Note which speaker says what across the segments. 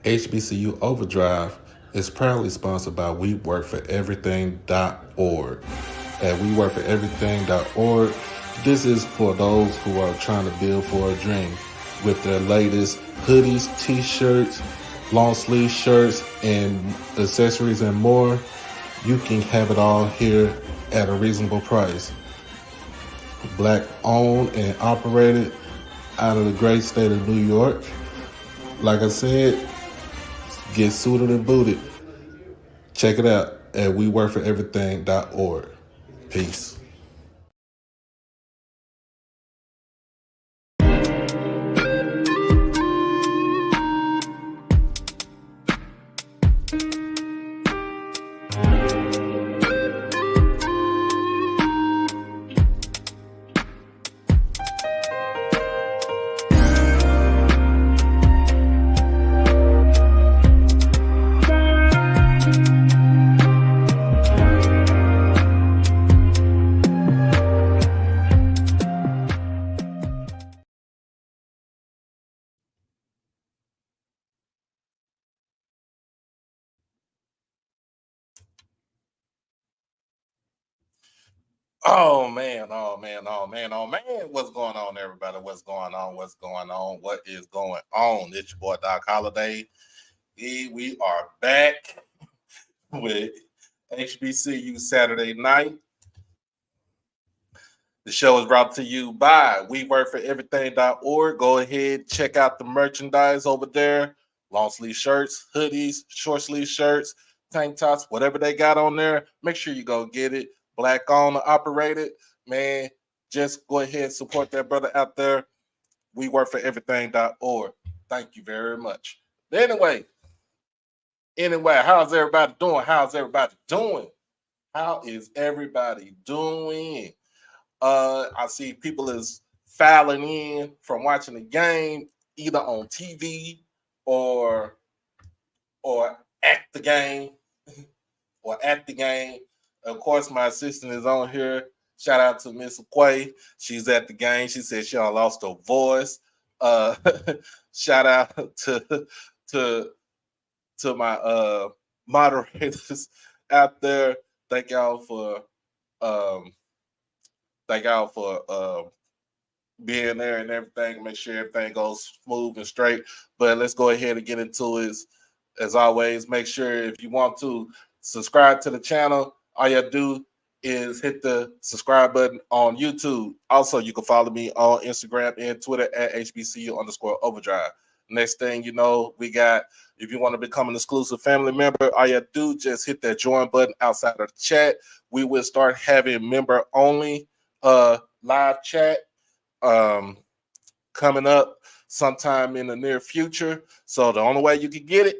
Speaker 1: HBCU Overdrive is proudly sponsored by WeWorkForEverything.org. At WeWorkForEverything.org, this is for those who are trying to build for a dream. With their latest hoodies, t-shirts, long sleeve shirts, and accessories and more, you can have it all here at a reasonable price. Black owned and operated out of the great state of New York. Like I said, get suited and booted. Check it out at WeWorkForEverything.org. Peace. Oh man, oh man, oh man, oh man. What's going on, everybody? What's going on? What's going on? What is going on? It's your boy Doc Holiday. We are back with HBCU Saturday night. The show is brought to you by WeWorkForEverything.org. Go ahead, check out the merchandise over there. Long sleeve shirts, hoodies, short sleeve shirts, tank tops, whatever they got on there. Make sure you go get it. Black owned, operated, man. Just go ahead and support that brother out there. WeWorkForEverything.org. Thank you very much. Anyway, how's everybody doing? How's everybody doing? How is everybody doing? I see people is filing in from watching the game either on TV or at the game Of course, my assistant is on here. Shout out to Miss Quay. She's at the game. She said she lost her voice. Shout out to my moderators out there. Thank y'all for being there and everything. Make sure everything goes smooth and straight. But let's go ahead and get into it. As always, make sure if you want to subscribe to the channel, all you have to do is hit the subscribe button on YouTube. Also, you can follow me on Instagram and Twitter at HBCU_Overdrive. Next thing you know, we got, if you want to become an exclusive family member, all you have to do just hit that join button outside of the chat. We will start having member only live chat coming up sometime in the near future. So the only way you can get it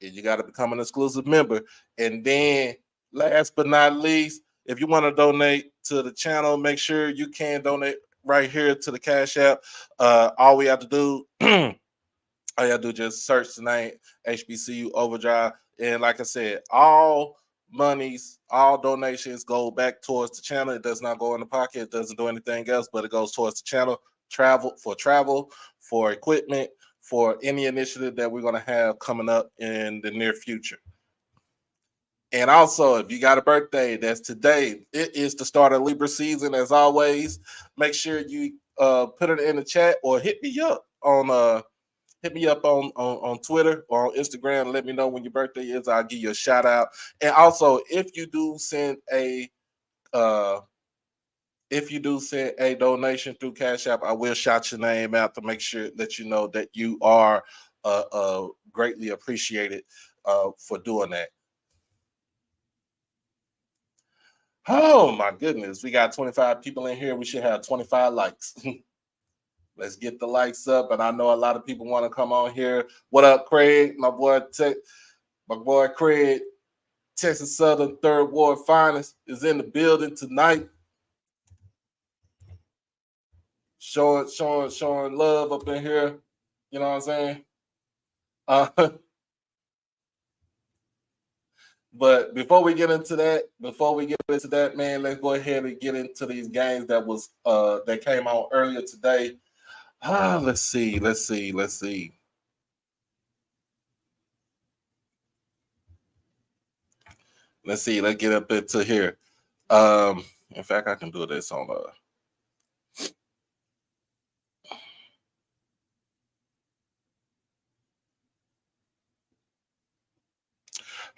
Speaker 1: is you got to become an exclusive member. And then last but not least, if you want to donate to the channel, make sure you can donate right here to the Cash App. All we have to do, all you have to do just search the name HBCU Overdrive. And like I said, all monies, all donations go back towards the channel. It does not go in the pocket. It doesn't do anything else, but it goes towards the channel. Travel, for equipment, for any initiative that we're going to have coming up in the near future. And also, if you got a birthday, that's today. It is the start of Libra season, as always. Make sure you put it in the chat or hit me up on Twitter or on Instagram. Let me know when your birthday is. I'll give you a shout out. And also, if you do send a donation through Cash App, I will shout your name out to make sure that you know that you are greatly appreciated for doing that. Oh my goodness, we got 25 people in here. We should have 25 likes. Let's get the likes up. And I know a lot of people want to come on here. What up, Craig? My boy Craig, Texas Southern 3rd Ward Finest, is in the building tonight. Showing love up in here. You know what I'm saying? But before we get into that, man, let's go ahead and get into these games that came out earlier today. Let's see. Let's see. Let's get up into here. In fact, I can do this on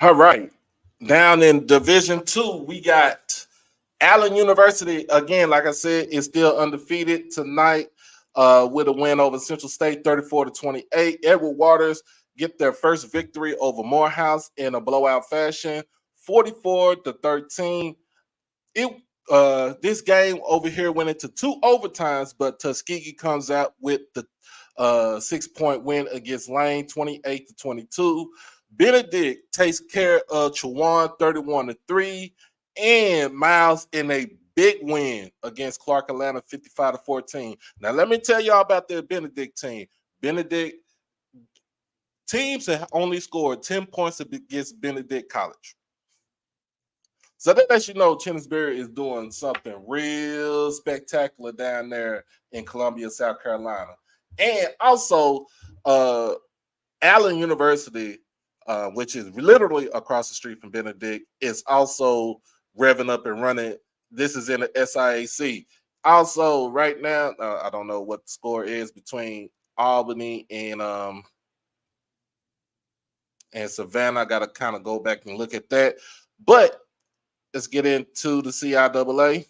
Speaker 1: All right. Down in Division 2, we got Allen University. Again, like I said, is still undefeated tonight with a win over Central State, 34-28. Edward Waters get their first victory over Morehouse in a blowout fashion, 44-13. This game over here went into 2 overtimes, but Tuskegee comes out with the 6-point win against Lane, 28-22. Benedict takes care of Chowan, 31-3, and Miles in a big win against Clark Atlanta, 55-14. Now let me tell y'all about the Benedict team. Benedict teams have only scored 10 points against Benedict College. So that lets you know Chennisberry is doing something real spectacular down there in Columbia, South Carolina. And also, Allen University, which is literally across the street from Benedict, is also revving up and running. This is in the SIAC. Also, right now, I don't know what the score is between Albany and Savannah. I got to kind of go back and look at that. But let's get into the CIAA.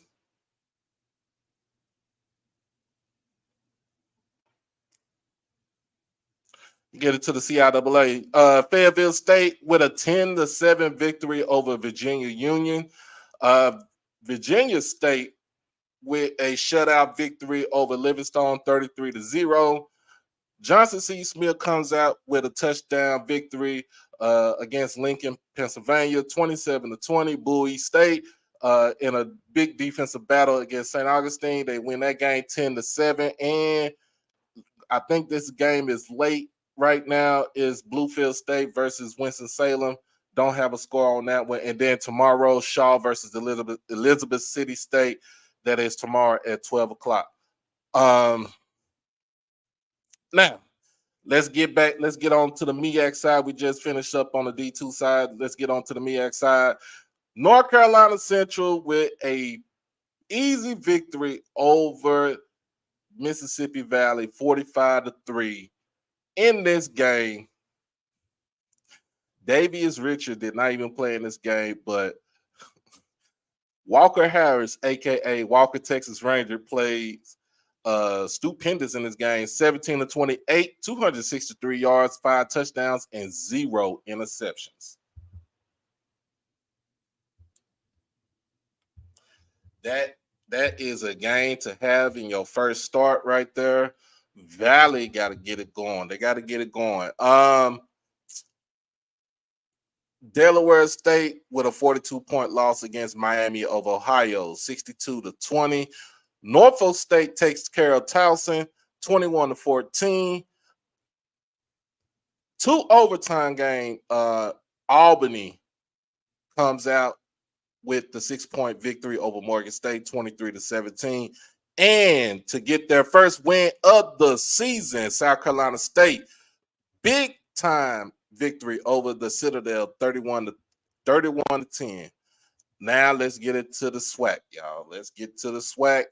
Speaker 1: Get into the CIAA. Fayetteville State with a 10-7 victory over Virginia Union. Virginia State with a shutout victory over Livingstone, 33-0. Johnson C. Smith comes out with a touchdown victory against Lincoln, Pennsylvania, 27-20. Bowie State in a big defensive battle against St. Augustine. They win that game 10-7. And I think this game is late right now. Is Bluefield State versus Winston-Salem. Don't have a score on that one. And then tomorrow, Shaw versus Elizabeth City State. That is tomorrow at 12 o'clock. Now, let's get back. Let's get on to the MEAC side. We just finished up on the D2 side. Let's get on to the MEAC side. North Carolina Central with a easy victory over Mississippi Valley, 45-3. In this game, Davius Richard did not even play in this game, but Walker Harris, a.k.a. Walker Texas Ranger, plays stupendous in this game, 17-28, 263 yards, 5 touchdowns, and 0 interceptions. That is a game to have in your first start right there. Valley got to get it going. They got to get it going. Delaware State with a 42-point loss against Miami of Ohio, 62-20. Norfolk State takes care of Towson, 21-14. 2 overtime game. Albany comes out with the 6-point victory over Morgan State, 23-17. And to get their first win of the season, South Carolina State, big time victory over the Citadel, 31-10. Now let's get it to the SWAC, y'all. Let's get to the SWAC.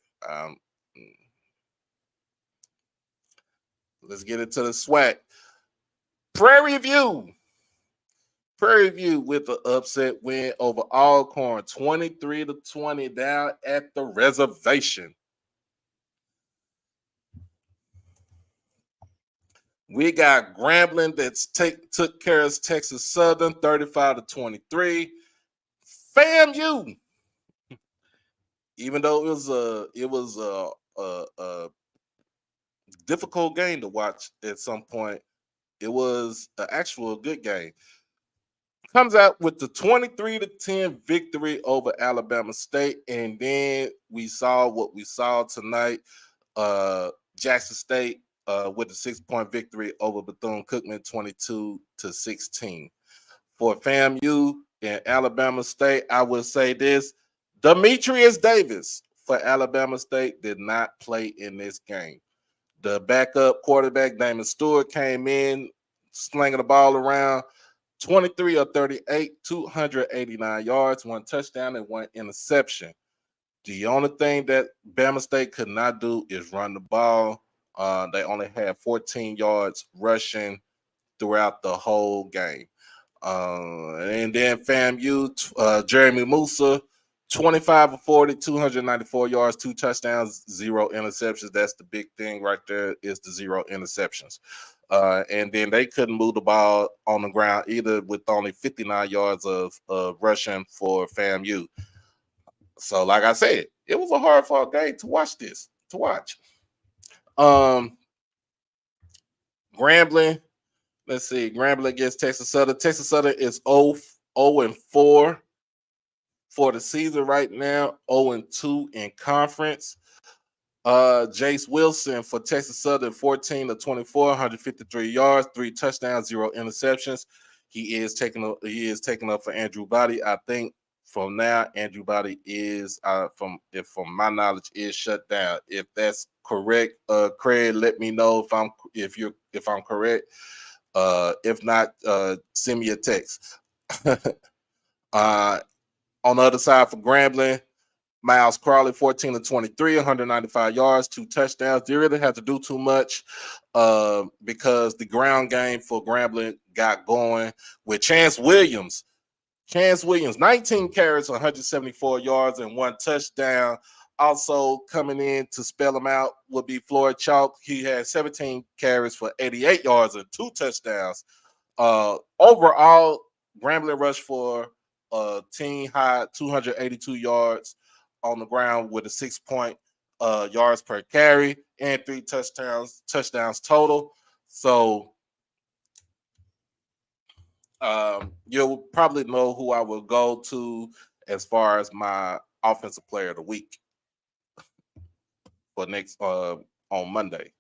Speaker 1: Let's get it to the SWAC. Prairie View with the upset win over Alcorn, 23-20 down at the reservation. We got Grambling that took care of Texas Southern, 35-23. FAMU, even though it was a difficult game to watch at some point, it was an actual good game. Comes out with the 23-10 victory over Alabama State, and then we saw what we saw tonight. Jackson State with a 6-point victory over Bethune-Cookman, 22-16. For FAMU and Alabama State, I will say this: Demetrius Davis for Alabama State did not play in this game. The backup quarterback, Damon Stewart, came in slinging the ball around. 23 of 38, 289 yards, 1 touchdown, and 1 interception. The only thing that Bama State could not do is run the ball. They only had 14 yards rushing throughout the whole game. And then FAMU, Jeremy Musa, 25 of 40, 294 yards, 2 touchdowns, 0 interceptions. That's the big thing right there, is the 0 interceptions. And then they couldn't move the ball on the ground either, with only 59 yards of rushing for FAMU. So, like I said, it was a hard-fought game to watch. Grambling. Let's see. Grambling against Texas Southern. Texas Southern is 0-4 for the season right now. 0-2 in conference. Jace Wilson for Texas Southern, 14 of 24, 153 yards, 3 touchdowns, 0 interceptions. He is taking up for Andrew Body. I think from now, Andrew Body is from my knowledge is shut down. If that's correct, Craig, let me know if I'm correct. If not, send me a text. On the other side for Grambling, Miles Crawley, 14 of 23, 195 yards, 2 touchdowns. They really had to do too much because the ground game for Grambling got going with Chance Williams. 19 carries, 174 yards, and 1 touchdown. Also coming in to spell him out would be Floyd Chalk. He had 17 carries for 88 yards and 2 touchdowns. Overall, Grambling rushed for team high 282 yards on the ground with a 6 point yards per carry and 3 touchdowns total. So you'll probably know who I will go to as far as my offensive player of the week for next on Monday.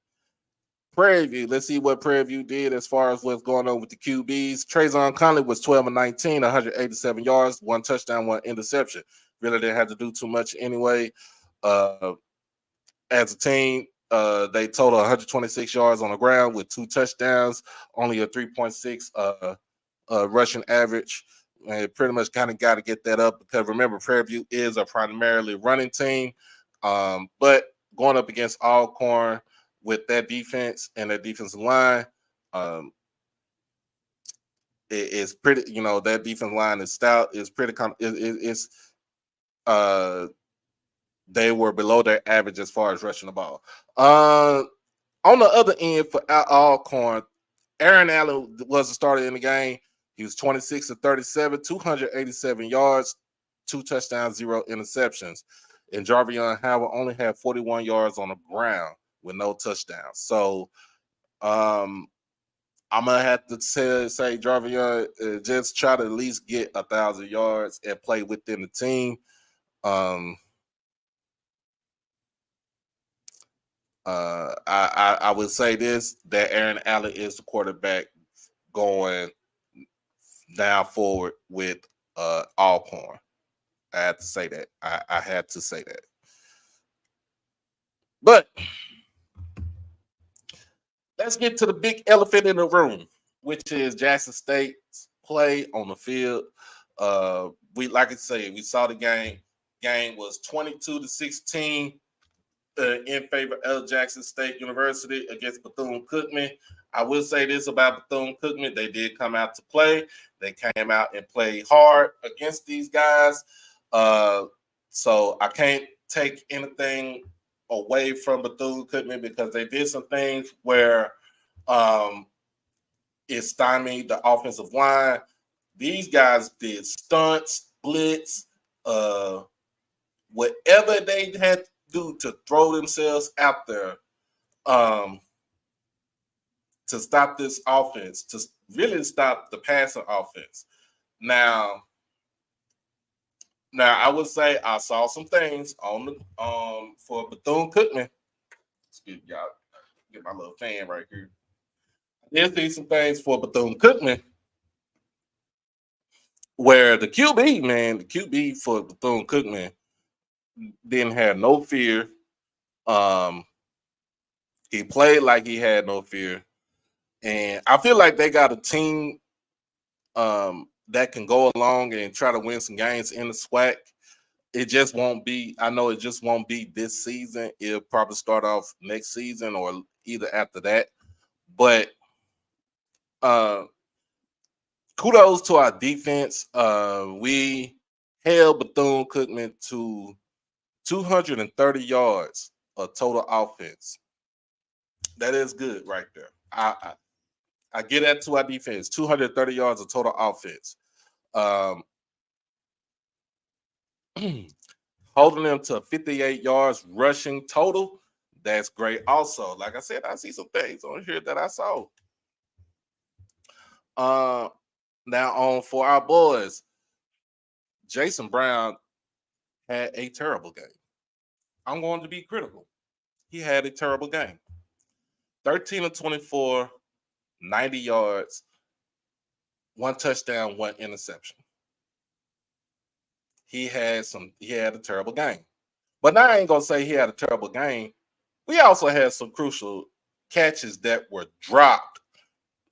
Speaker 1: Prairie View. Let's see what Prairie View did as far as what's going on with the QBs. Trayvon Conley was 12 of 19, 187 yards, 1 touchdown, 1 interception. Really didn't have to do too much anyway. As a team, they total 126 yards on the ground with 2 touchdowns, only a 3.6 rushing average. And pretty much kind of got to get that up because remember, Prairie View is a primarily running team. But going up against Alcorn with that defense and that defensive line, it's pretty, that defensive line is stout. It's pretty, they were below their average as far as rushing the ball. On the other end for Alcorn, Aaron Allen was the starter in the game. He was 26 of 37, 287 yards, 2 touchdowns, 0 interceptions. And Jarvion Howard only had 41 yards on the ground with no touchdowns. So I'm gonna have to say Jarvion, just try to at least get 1,000 yards and play within the team. I would say this, that Aaron Allen is the quarterback going down forward with Alcorn. I had to say that. I had to say that. But let's get to the big elephant in the room, which is Jackson State's play on the field. We saw the game. Game was 22-16 in favor of Jackson State University against Bethune-Cookman. I will say this about Bethune-Cookman. They did come out to play. They came out and played hard against these guys. So I can't take anything away from Bethune-Cookman because they did some things where it stymied the offensive line. These guys did stunts, blitz, whatever they had to do to throw themselves out there to stop this offense, to really stop the passing offense. Now I would say I saw some things on the for Bethune-Cookman. Excuse me, y'all. Get my little fan right here. I did see some things for Bethune-Cookman where the QB for Bethune-Cookman didn't have no fear. He played like he had no fear. And I feel like they got a team that can go along and try to win some games in the SWAC. It just won't be. I know it just won't be this season. It'll probably start off next season or either after that. But kudos to our defense. We held Bethune-Cookman to 230 yards of total offense. That is good right there. I get that to our defense. 230 yards of total offense. Holding them to 58 yards rushing total. That's great. Also, like I said, I see some things on here that I saw. Now on for our boys, Jason Brown had a terrible game. I'm going to be critical. He had a terrible game. 13 of 24, 90 yards, 1 touchdown, 1 interception. He had a terrible game. But now I ain't gonna say he had a terrible game. We also had some crucial catches that were dropped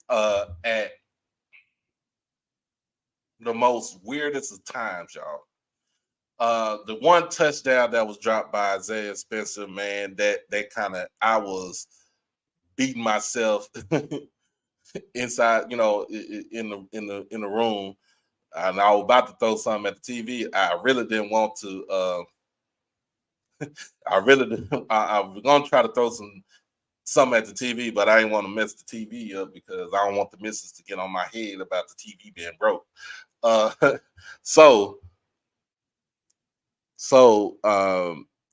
Speaker 1: at the most weirdest of times, y'all. The 1 touchdown that was dropped by Isaiah Spencer, man, that kind of, I was beating myself inside, in the room, and I was about to throw something at the TV. I really didn't want to. I was gonna try to throw something at the TV, but I didn't want to mess the TV up because I don't want the missus to get on my head about the TV being broke. So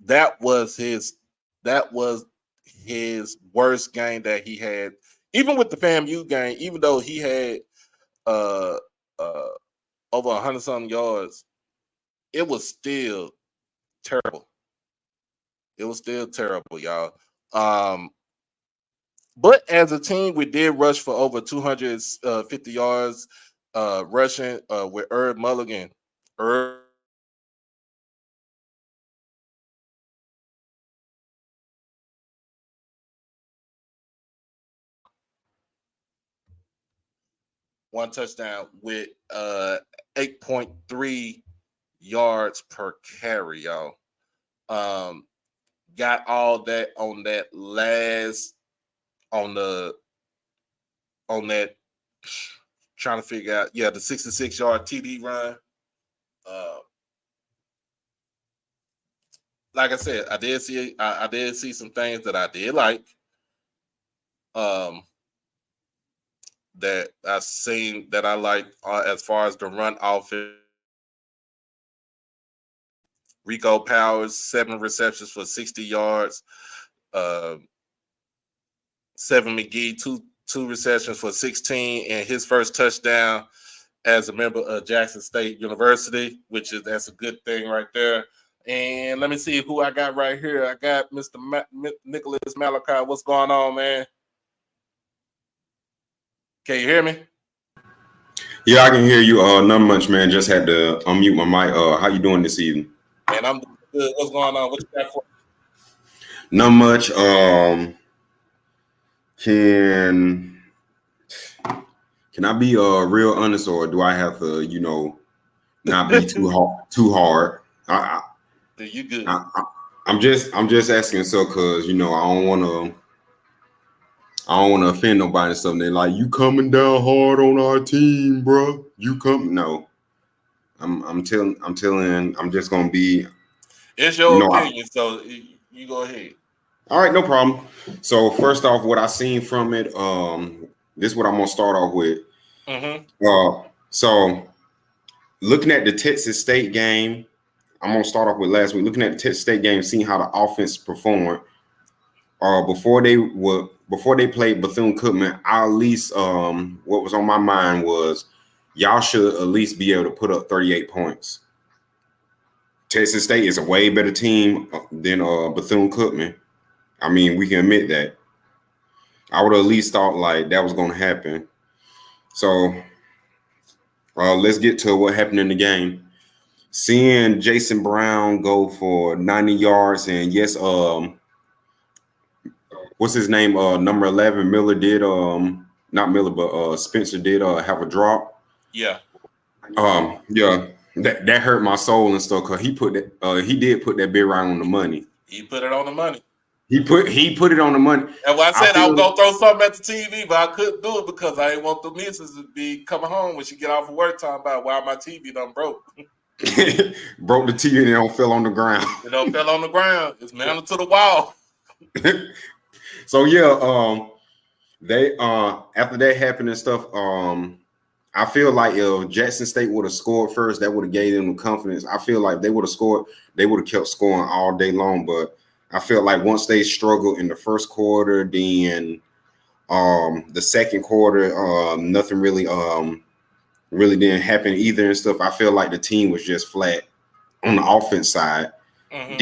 Speaker 1: that was his worst game that he had. Even with the FAMU game, even though he had over 100-something yards, it was still terrible. It was still terrible, y'all. But as a team, we did rush for over 250 yards rushing with Herb Mulligan. Herb one touchdown with 8.3 yards per carry, y'all. Got all that on that trying to figure out, the 66-yard TD run. Like I said, I did see some things that I did like. That I've seen that I like as far as the run offense. Rico Powers, 7 receptions for 60 yards. 7 McGee, two receptions for 16, and his first touchdown as a member of Jackson State University, that's a good thing right there. And let me see who I got right here. I got Mr. Nicholas Malachi. What's going on, man? Can you hear me?
Speaker 2: Yeah, I can hear you. Not much, man. Just had to unmute my mic. How you doing this evening?
Speaker 1: Man, I'm good. What's going on? What you got for me?
Speaker 2: Not much. Can I be real honest, or do I have to, not be too hard?
Speaker 1: You good?
Speaker 2: I'm just asking so because I don't want to offend nobody and stuff. They're like, you coming down hard on our team, bro? You come? No. I'm just gonna be.
Speaker 1: It's your opinion, so you go ahead.
Speaker 2: All right, no problem. So first off, what I seen from it, this is what I'm gonna start off with. So looking at the Texas State game, I'm gonna start off with last week. Looking at the Texas State game, seeing how the offense performed. Before they played Bethune-Cookman, I at least what was on my mind was y'all should at least be able to put up 38 points. Texas State is a way better team than Bethune-Cookman. I mean, we can admit that. I would have at least thought like that was going to happen. So let's get to what happened in the game. Seeing Jason Brown go for 90 yards, and yes, what's his name? Number 11, Miller did not Miller, but Spencer did have a drop.
Speaker 1: Yeah.
Speaker 2: Yeah, that hurt my soul and stuff because he did put that bid right on the money.
Speaker 1: He put it on the money.
Speaker 2: He put it on the money.
Speaker 1: And when I said I was gonna throw something at the TV, but I couldn't do it because I didn't want the missus to be coming home when she get off of work talking about why my TV done broke.
Speaker 2: Broke the TV and it don't fell on the ground.
Speaker 1: It don't fell on the ground. It's mounted to the wall.
Speaker 2: So yeah, they after that happened and stuff, I feel like if Jackson State would have scored first, that would have gave them the confidence. I feel like they would have scored, they would have kept scoring all day long. But I feel like once they struggled in the first quarter, then the second quarter, nothing really didn't happen either and stuff. I feel like the team was just flat on the offense side.
Speaker 1: Mm-hmm.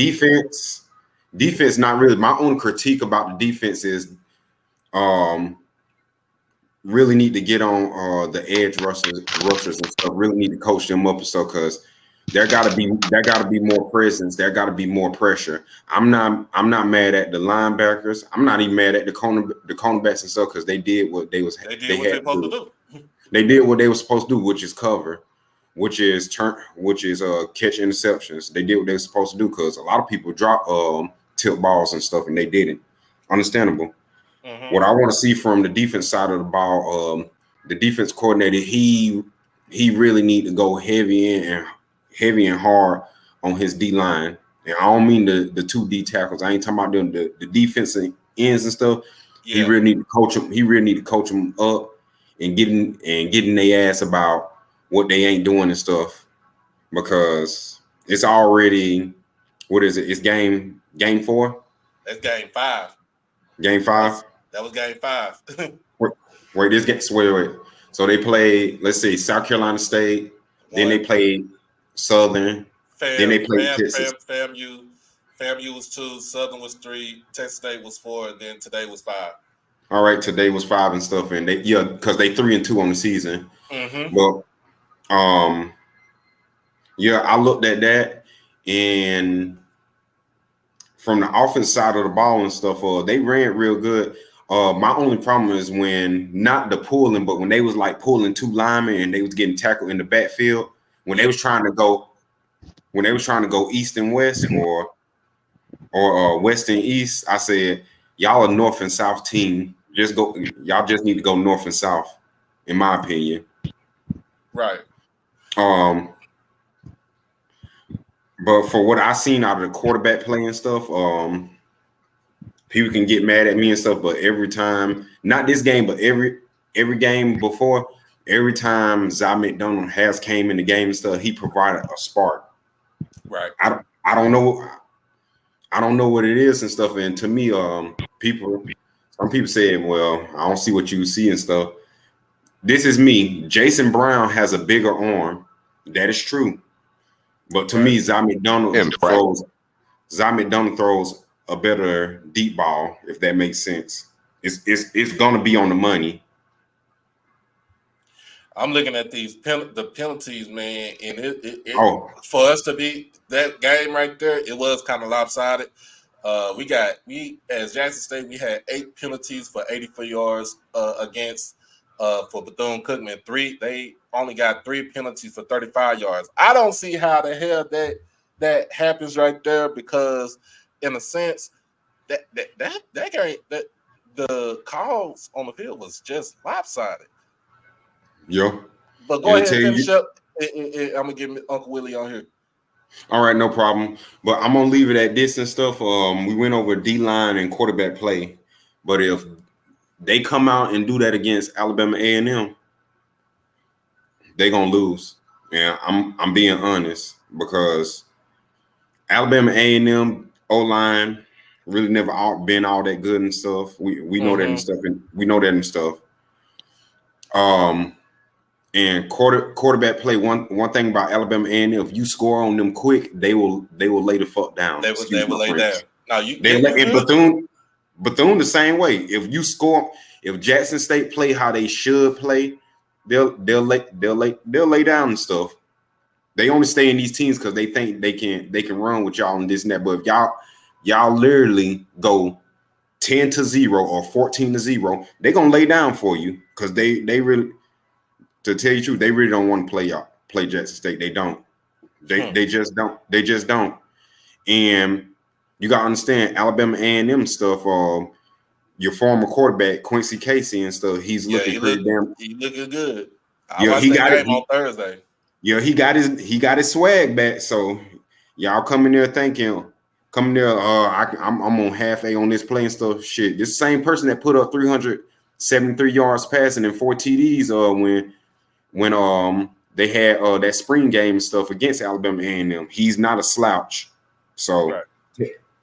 Speaker 2: Defense, not really. My only critique about the defense is really need to get on the edge rushers and stuff. Really need to coach them up and stuff because there gotta be more presence. There gotta be more pressure. I'm not mad at the linebackers. I'm not even mad at the cornerbacks and stuff because they did what they was
Speaker 1: they did what they supposed to do.
Speaker 2: They did what they were supposed to do, which is cover, which is catch interceptions. They did what they were supposed to do because a lot of people drop tilt balls and stuff and they didn't. Understandable. Mm-hmm. What I want to see from the defense side of the ball, the defense coordinator, he really need to go heavy and hard on his D line. And I don't mean the 2D tackles. I ain't talking about them the defensive ends and stuff. Yeah. He really need to coach them. He really need to coach them up and getting their ass about what they ain't doing and stuff because it's already what is it? It's game 4.
Speaker 1: That's game 5.
Speaker 2: Game 5.
Speaker 1: That was game 5.
Speaker 2: wait, this gets wait. So they played, let's see, South Carolina State. Then they played Southern. Then they played Texas.
Speaker 1: FAMU was 2, Southern was 3, Texas State was 4, and then today was 5.
Speaker 2: All right, today was 5 and stuff, and because they 3-2 on the season.
Speaker 1: Mm-hmm.
Speaker 2: But I looked at that, and from the offense side of the ball and stuff, they ran real good. My only problem is when not the pulling, but when they was like pulling 2 linemen and they was getting tackled in the backfield, when they was trying to go east and west or west and east, I said, y'all a north and south team. Y'all just need to go north and south, in my opinion.
Speaker 1: Right.
Speaker 2: But for what I seen out of the quarterback play and stuff, people can get mad at me and stuff, but every time, not this game, but every game before, every time Zy McDonald has came in the game and stuff, he provided a spark.
Speaker 1: Right.
Speaker 2: I don't know what it is and stuff. And to me, some people say, well, I don't see what you see and stuff. This is me. Jason Brown has a bigger arm. That is true. But to me, Zy McDonald throws a better deep ball, if that makes sense. It's gonna be on the money.
Speaker 1: I'm looking at the penalties, man, and for us to be that game right there, it was kind of lopsided. We as Jackson State, we had 8 penalties for 84 yards against for Bethune-Cookman. They only got 3 penalties for 35 yards. I don't see how the hell that happens right there because, in a sense, that game, that the calls on the field was just lopsided.
Speaker 2: Yeah.
Speaker 1: But go ahead and finish up. I'm gonna get Uncle Willie on here.
Speaker 2: All right, no problem. But I'm gonna leave it at this and stuff. We went over D-line and quarterback play, but if they come out and do that against Alabama A&M, they're gonna lose. And I'm being honest because Alabama A&M O-line really never been all that good and stuff. We know that and stuff, and we know that and stuff. And quarterback play. One thing about Alabama A&M, if you score on them quick, they will lay the fuck down.
Speaker 1: They will lay down. Now
Speaker 2: Bethune the same way. If you score, if Jackson State play how they should play, they'll lay down and stuff. They only stay in these teams because they think they can run with y'all and this and that. But if y'all literally go 10-0 or 14-0, they're gonna lay down for you because they really. to tell you the truth, they really don't want to play Jackson State. They don't. They just don't. They just don't. And you gotta understand Alabama A&M stuff. Your former quarterback Quincy Casey and stuff. He's looking pretty damn.
Speaker 1: He looking good.
Speaker 2: I watched that game
Speaker 1: on Thursday.
Speaker 2: Yeah, he got his swag back. So y'all come in there thinking, I'm on half A on this play and stuff. Shit, this same person that put up 373 yards passing and 4 TDs when they had that spring game and stuff against Alabama A&M. He's not a slouch. So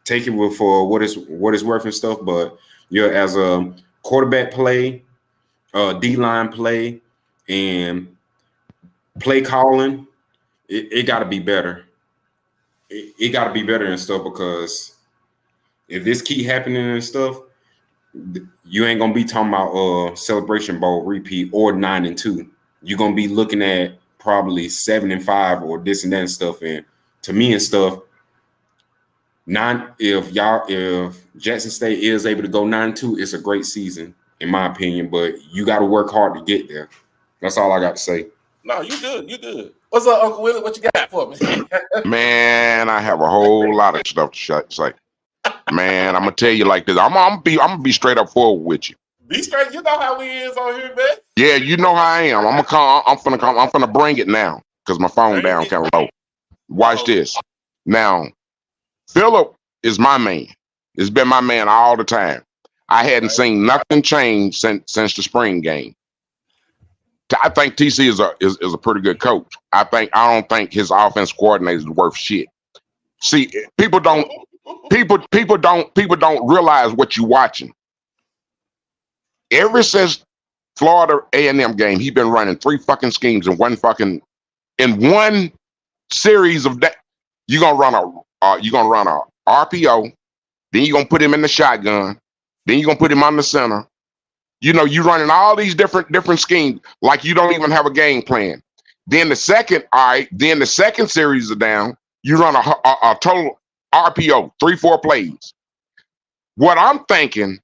Speaker 2: take it for what it's worth and stuff. But as a quarterback play, D-line play, and play calling, it got to be better. It got to be better and stuff, because if this keep happening and stuff, you ain't gonna be talking about Celebration Bowl repeat or 9-2. You're gonna be looking at probably 7-5 or this and that and stuff. And to me and stuff, if Jackson State is able to go 9-2, it's a great season in my opinion. But you got to work hard to get there. That's all I got to say.
Speaker 1: No, you good. You good. What's up, Uncle Willie? What you got for me?
Speaker 3: Man, I have a whole lot of stuff to say. Man, I'm gonna tell you like this. I'm gonna be straight up forward with you.
Speaker 1: Be straight. You know how we is on here, man.
Speaker 3: Yeah, you know how I am. I'm finna bring it now because my phone down kind of low. Watch this. Now, Phillip is my man. It's been my man all the time. I hadn't seen nothing change since the spring game. I think TC is a pretty good coach. I don't think his offense coordinator is worth shit. See, people don't realize what you're watching. Ever since Florida A&M game, he's been running 3 fucking schemes in one series of that. You're gonna run a RPO, then you're gonna put him in the shotgun, then you're gonna put him on the center. You know, you're running all these different schemes like you don't even have a game plan. Then the second series is down, you run a total RPO, 3-4 plays. What I'm thinking,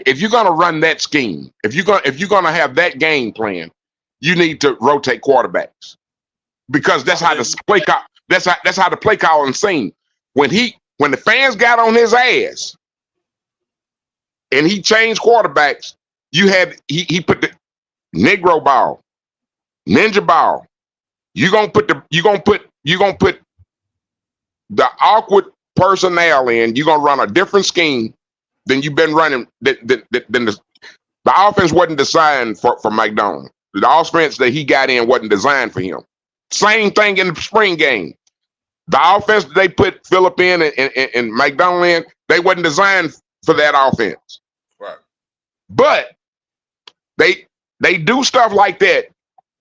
Speaker 3: if you're gonna run that scheme, if you're gonna have that game plan, you need to rotate quarterbacks. Because that's how the play call, that's how the play calling seemed. When the fans got on his ass and he changed quarterbacks, he put the Negro ball, ninja ball. You're gonna put the awkward personnel in. You're gonna run a different scheme than you've been running. The offense wasn't designed for McDonald. The offense that he got in wasn't designed for him. Same thing in the spring game. The offense that they put Phillip in and McDonald in, they wasn't designed for that offense.
Speaker 1: Right.
Speaker 3: But they do stuff like that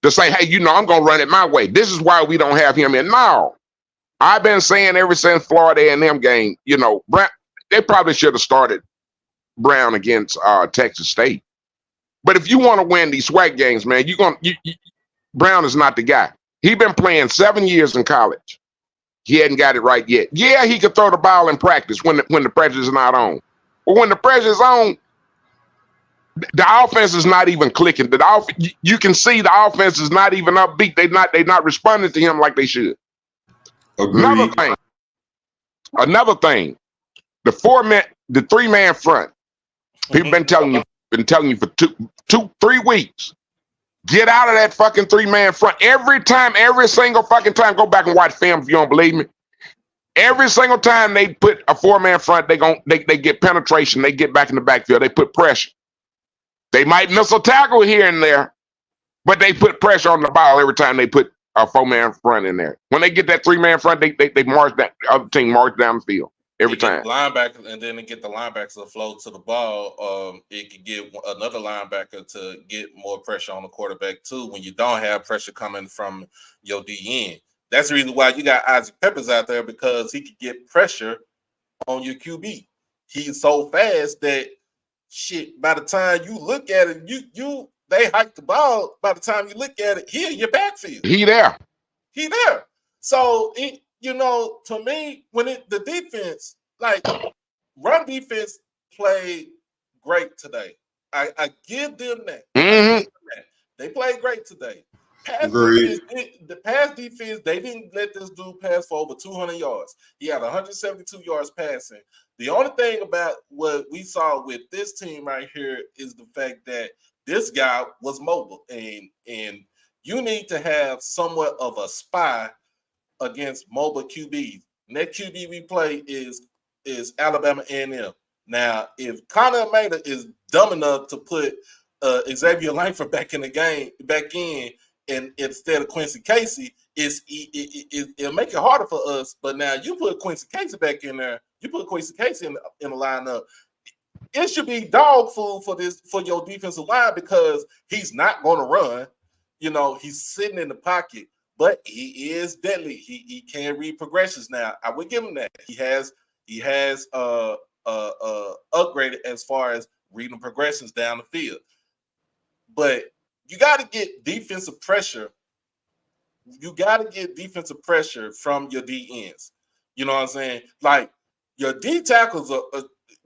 Speaker 3: to say, hey, I'm gonna run it my way. This is why we don't have him in now. I've been saying ever since Florida A&M game, Brown, they probably should have started Brown against Texas State. But if you want to win these SWAC games, man, Brown is not the guy. He's been playing 7 years in college. He hadn't got it right yet. Yeah, he could throw the ball in practice when the pressure is not on. But when the pressure is on, the offense is not even clicking. You can see the offense is not even upbeat. They're not responding to him like they should.
Speaker 2: Agreed.
Speaker 3: Another thing, the 3-man front. People been telling you for 3 weeks. Get out of that fucking 3-man front. Every single fucking time, go back and watch film if you don't believe me. Every single time they put a 4-man front, they get penetration. They get back in the backfield. They put pressure. They might miss a tackle here and there, but they put pressure on the ball every time they put a 4-man front in there. When they get that 3-man front, they march that other team march down the field every time.
Speaker 1: Linebackers, and then they get the linebackers to flow to the ball. It could get another linebacker to get more pressure on the quarterback too when you don't have pressure coming from your DN. That's the reason why you got Isaac Peppers out there, because he could get pressure on your QB. He's so fast that shit, by the time you look at it, they hike the ball. By the time you look at it, he in your backfield.
Speaker 3: He there.
Speaker 1: So to me, when the defense, like run defense, played great today. I give them that.
Speaker 3: Mhm.
Speaker 1: They played great today.
Speaker 2: Agreed.
Speaker 1: The pass defense, they didn't let this dude pass for over 200 yards. He had 172 yards passing. The only thing about what we saw with this team right here is the fact that this guy was mobile, and you need to have somewhat of a spy against mobile QBs. Next QB we play is Alabama A&M. Now, if Connor Almeida is dumb enough to put Xavier Langford back in, and instead of Quincy Casey, it'll make it harder for us. But now you put Quincy Casey back in there, you put Quincy Casey in the lineup. It should be dog food for your defensive line, because he's not going to run. You know, he's sitting in the pocket, but he is deadly. He can read progressions. Now, I would give him that. He has upgraded as far as reading progressions down the field. But you got to get defensive pressure. You got to get defensive pressure from your DNs. You know what I'm saying? Like, your D tackles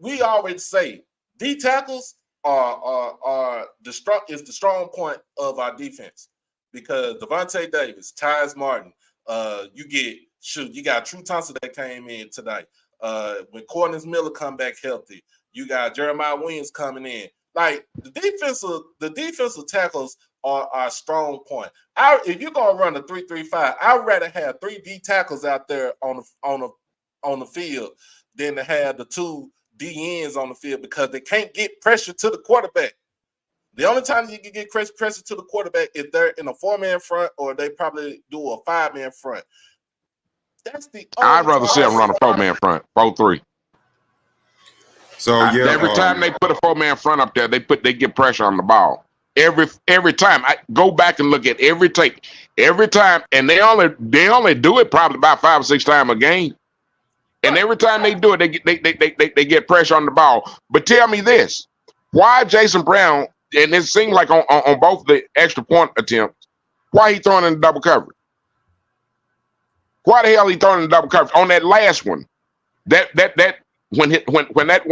Speaker 1: we always say D tackles are the strong point of our defense, because Devontae Davis, Tyus Martin, you got True Thompson that came in tonight. When Cornelius Miller come back healthy, you got Jeremiah Williams coming in. Like, the defensive tackles are our strong point. If you're gonna run a 3-3-5, I'd rather have 3 D tackles out there on the field than to have the 2 DNs on the field, because they can't get pressure to the quarterback. The only time you can get pressure to the quarterback if they're in a 4-man front, or they probably do a 5-man front. That's the only
Speaker 3: I'd rather see them run a 4-man front, 4-3.
Speaker 2: So yeah,
Speaker 3: every time they put a 4-man front up there, they get pressure on the ball. Every time. I go back and look at every tape. Every time, and they only do it probably about 5 or 6 times a game. And every time they do it, they get pressure on the ball. But tell me this: why Jason Brown? And it seemed like on both the extra point attempts, why he throwing in double coverage? Why the hell he throwing in double coverage on that last one? That when that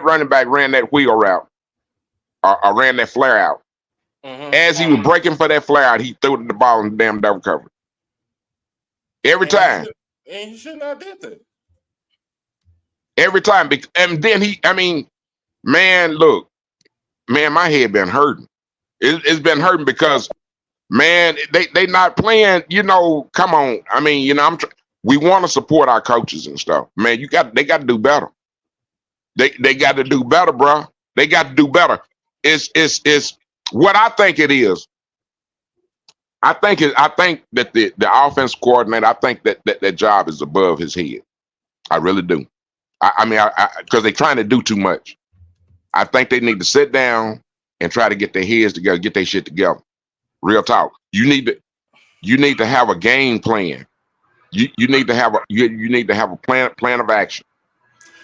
Speaker 3: running back ran that wheel route, or ran that flare out, as he was breaking for that flare out, he threw the ball in the damn double coverage. Every time.
Speaker 1: And you should not did that.
Speaker 3: Every time. And then man, my head been hurting. It's been hurting because, man, they not playing, come on. I mean, we want to support our coaches and stuff. Man, they got to do better. They got to do better, bro. They got to do better. It's what I think it is. I think that the offense coordinator, I think that job is above his head. I really do. I mean, because they're trying to do too much. I think they need to sit down and try to get their heads together, get their shit together. Real talk. You need to have a game plan. You need to have a plan of action.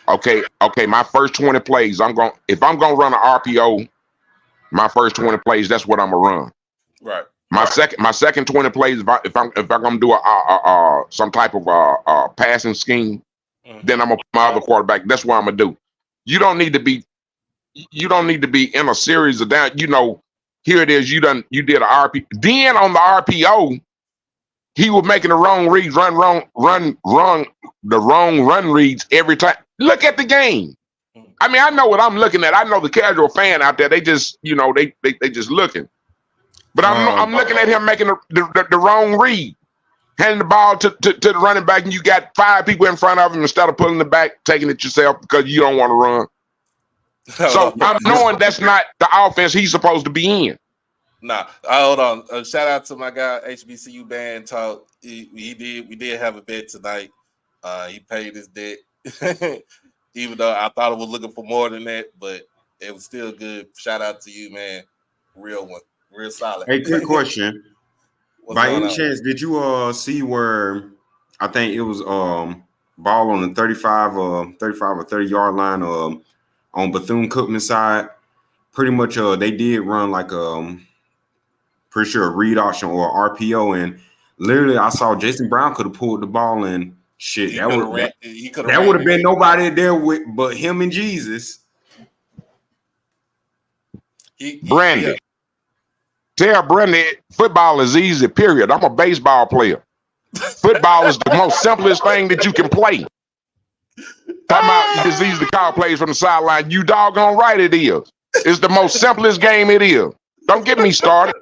Speaker 3: Okay. My first 20 plays, if I'm gonna run an RPO, my first 20 plays, that's what I'm gonna run.
Speaker 1: Right.
Speaker 3: My second 20 plays, if I'm gonna do some type of passing scheme, then I'm gonna put my other quarterback. That's what I'm gonna do. You don't need to be in a series of down. Here it is. You did an RPO. Then on the RPO, he was making the wrong reads, run the wrong run reads every time. Look at the game. I mean, I know what I'm looking at. I know the casual fan out there. They just, they just looking. But I'm looking at him making the wrong read, handing the ball to the running back, and you got 5 people in front of him instead of pulling it back, taking it yourself because you don't want to run. So I'm knowing that's not the offense he's supposed to be in.
Speaker 1: Nah, hold on. Shout out to my guy HBCU Band Talk. We did have a bet tonight. He paid his debt, even though I thought I was looking for more than that, but it was still good. Shout out to you, man. Real one, real solid.
Speaker 2: Hey, quick question. By any chance, did you see where I think it was ball on the 35 or 30 yard line on Bethune-Cookman side? Pretty much they did run like pretty sure a read option or RPO, and literally I saw Jason Brown could have pulled the ball and shit. That would have been nobody there but him and Jesus.
Speaker 3: Brandy. Tell Brandy football is easy, period. I'm a baseball player. Football is the most simplest thing that you can play. Talking about it's easy to call plays from the sideline. You doggone right it is. It's the most simplest game it is. Don't get me started.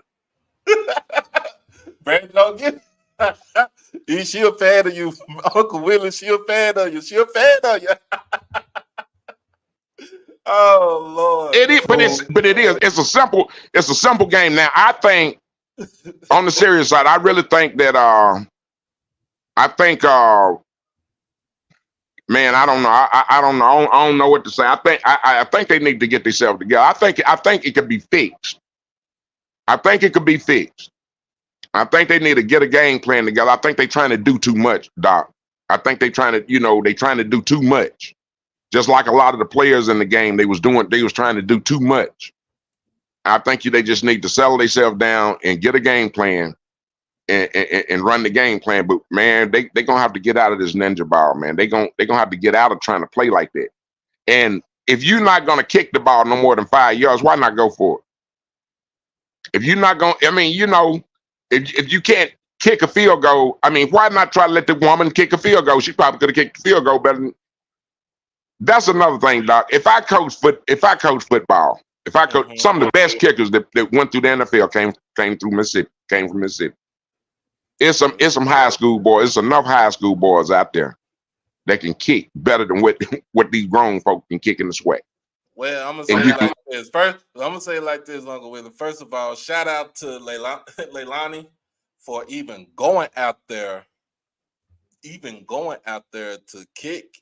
Speaker 1: Brandy, don't get she a fan of you, Uncle Willie. She a fan of you. She a fan of you. Oh Lord.
Speaker 3: It is, but it is. It's a simple game. Now, I think on the serious side, I really think that man, I don't know. I don't know. I don't know what to say. I think they need to get themselves together. I think it could be fixed. I think it could be fixed. I think they need to get a game plan together. I think they're trying to do too much, Doc. I think they're trying to do too much. Just like a lot of the players in the game, they was trying to do too much. I think they just need to settle themselves down and get a game plan and run the game plan. But man, they gonna have to get out of this ninja ball, man. They gonna have to get out of trying to play like that. And if you're not gonna kick the ball no more than 5 yards, why not go for it? If you're not gonna, if you can't kick a field goal, why not try to let the woman kick a field goal? She probably could have kicked the field goal better than. That's another thing, Doc. If I coach football, some of the best kickers that went through the NFL came from Mississippi. It's some high school boys. It's enough high school boys out there that can kick better than what these grown folk can kick in the SWAC.
Speaker 1: Well, I'm gonna say it like this. First, I'm gonna say it like this, Uncle Willie. First of all, shout out to Leilani for even going out there to kick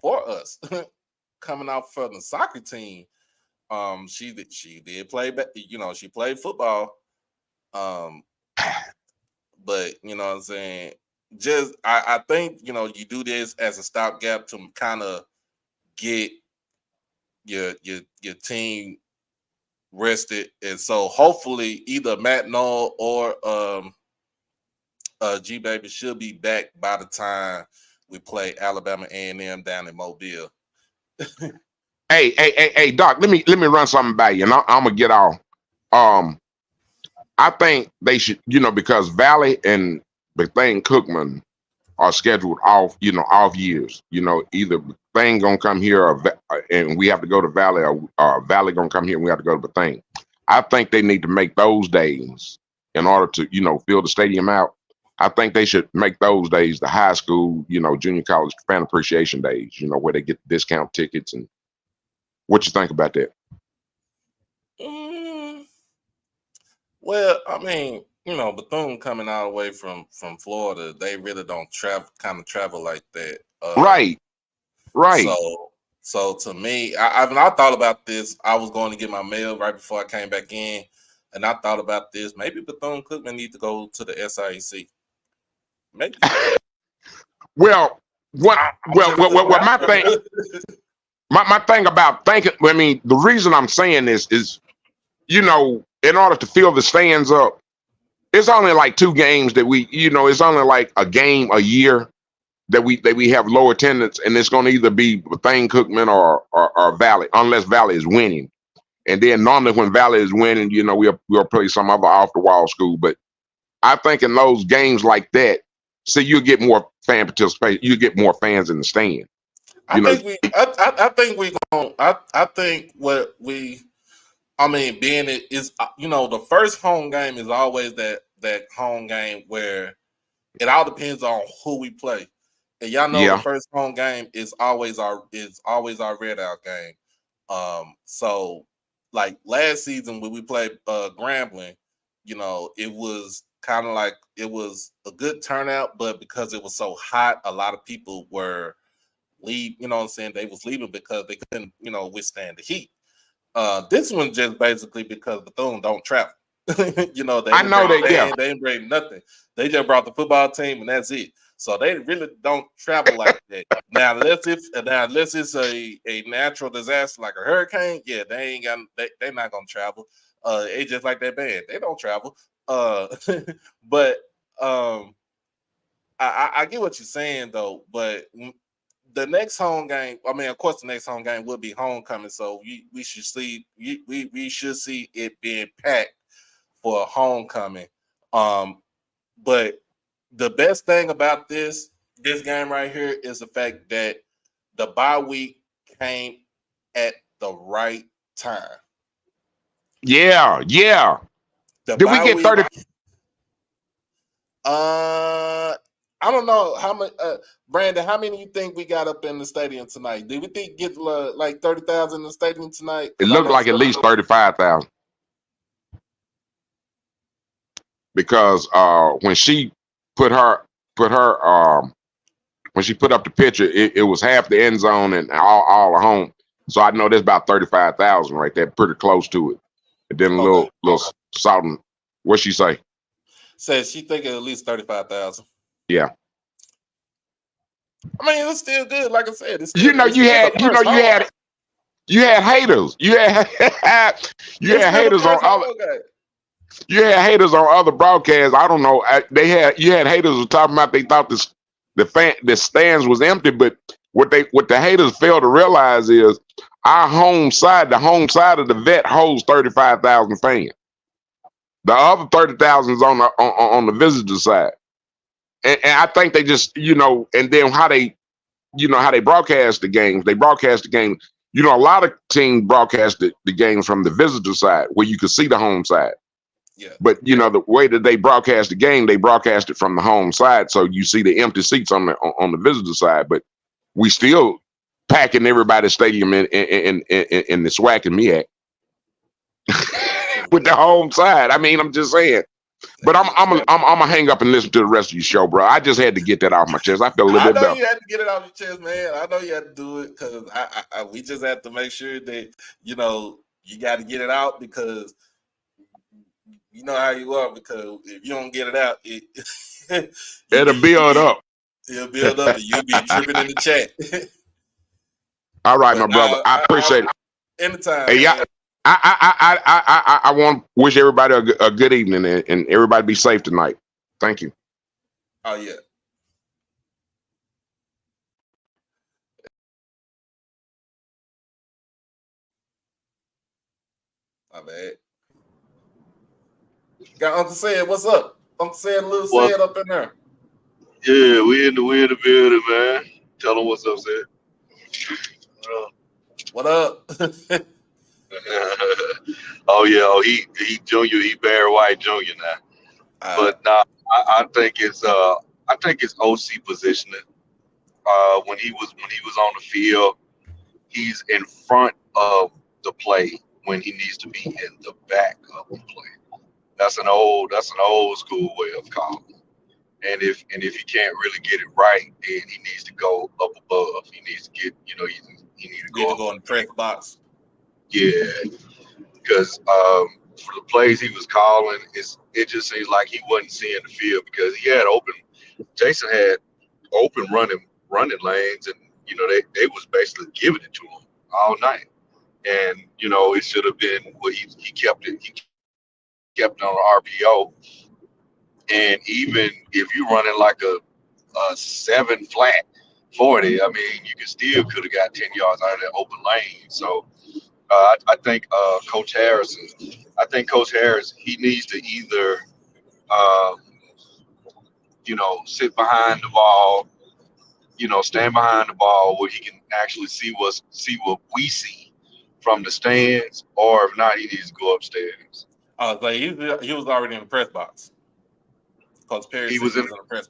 Speaker 1: for us. Coming out from the soccer team, she did play. She played football. But you know what I'm saying. Just I think you do this as a stopgap to kind of get your team rested, and so hopefully either Matt Knoll or G Baby should be back by the time we play Alabama A&M down in Mobile.
Speaker 3: Hey, Doc, let me run something by you, and I'm gonna get off. I think they should, because Valley and Bethune-Cookman are scheduled off years. Either Bethune gonna come here and we have to go to Valley, or Valley gonna come here and we have to go to Bethune. I think they need to make those days in order to, fill the stadium out. I think they should make those days the high school, junior college fan appreciation days, where they get discount tickets. And what you think about that?
Speaker 1: Well, Bethune coming all the way from Florida, they really don't travel like that.
Speaker 3: Right.
Speaker 1: So to me, I thought about this. I was going to get my mail right before I came back in, and I thought about this. Maybe Bethune-Cookman need to go to the SIAC. Maybe.
Speaker 3: Well, my thing about thinking. The reason I'm saying this is, in order to fill the stands up, it's only like 2 games that it's only like a game a year that we have low attendance, and it's going to either be Bethune-Cookman or Valley, unless Valley is winning. And then normally when Valley is winning, we'll play some other off the wall school. But I think in those games like that, you get more fan participation, you get more fans in the stand. Being
Speaker 1: it is, the first home game is always that home game where it all depends on who we play. And y'all know the first home game is always our red out game. So like last season when we played Grambling, it was kind of like it was a good turnout, but because it was so hot, a lot of people were leave. They was leaving because they couldn't, withstand the heat. This one just basically because Bethune don't travel. They didn't bring nothing. They just brought the football team and that's it. So they really don't travel like that. Now, unless it's a natural disaster like a hurricane, they're not gonna travel. It's just like that band. They don't travel. But I get what you're saying though. But the next home game, I mean, of course, the next home game will be homecoming, so we should see we should see it being packed for homecoming. But the best thing about this game right here is the fact that the bye week came at the right time.
Speaker 3: Yeah.
Speaker 1: The
Speaker 3: Did we
Speaker 1: bye
Speaker 3: get
Speaker 1: week,
Speaker 3: 30?
Speaker 1: I don't know how much. Brandon, how many you think we got up in the stadium tonight? Did we think get like 30,000 in the stadium tonight?
Speaker 3: It looked like at least 35,000. Because when she put up the picture, it was half the end zone and all home. So I know there's about 35,000 right there, pretty close to it. And then a little something. What'd she say?
Speaker 1: Says she think at least 35,000.
Speaker 3: Yeah.
Speaker 1: I mean, it's still good. Like I said, it's still,
Speaker 3: you had haters. You had haters on other. You had haters on other broadcasts. I don't know. You had haters who talking about they thought the stands was empty, but what the haters fail to realize is our the home side of the vet holds 35,000 fans. The other 30,000 is on the visitor side. And I think they just, and then how they broadcast the games. They broadcast the game. A lot of teams broadcast the games from the visitor side where you can see the home side.
Speaker 1: Yeah.
Speaker 3: But the way that they broadcast the game, they broadcast it from the home side, so you see the empty seats on the visitor side. But we still packing everybody's stadium in the SWAC and MEAC with the home side. I mean, I'm just saying. But I'm gonna hang up and listen to the rest of your show, bro. I just had to get that off my chest. I feel a little bit better.
Speaker 1: I know you had to get it off your chest, man. I know you had to do it because we just had to make sure that you got to get it out because you know how you are. Because if you don't get it out,
Speaker 3: it'll build up.
Speaker 1: It'll build up, and you'll be tripping in the chat.
Speaker 3: All right, my brother. I appreciate it.
Speaker 1: Anytime.
Speaker 3: Hey, yeah. I want to wish everybody a good evening and everybody be safe tonight. Thank you.
Speaker 1: Oh, yeah. My bad. Got Uncle Said, what's up? Uncle Said, little Said up in there.
Speaker 4: Yeah, we in the building, man. Tell them what's up, Said.
Speaker 1: What up?
Speaker 4: Oh yeah, he junior, he Barry White Jr. now. But nah, I think it's OC positioning. When he was on the field, he's in front of the play when he needs to be in the back of the play. That's an old school way of calling. And if he can't really get it right, then he needs to go up above. He needs to get, he needs to go
Speaker 1: in the press box.
Speaker 4: Yeah, because for the plays he was calling, it just seems like he wasn't seeing the field because he had Jason had open running lanes, and they was basically giving it to him all night, and it should have been he kept it on the RPO, and even if you running like a 7 flat 40, I mean you could have got 10 yards out of that open lane. So. I think Coach Harris, he needs to either, sit behind the ball, stand behind the ball where he can actually see what we see from the stands, or if not, he needs to go upstairs.
Speaker 1: Oh, like he was already in the press box. Because Perry
Speaker 4: he was in
Speaker 1: the press.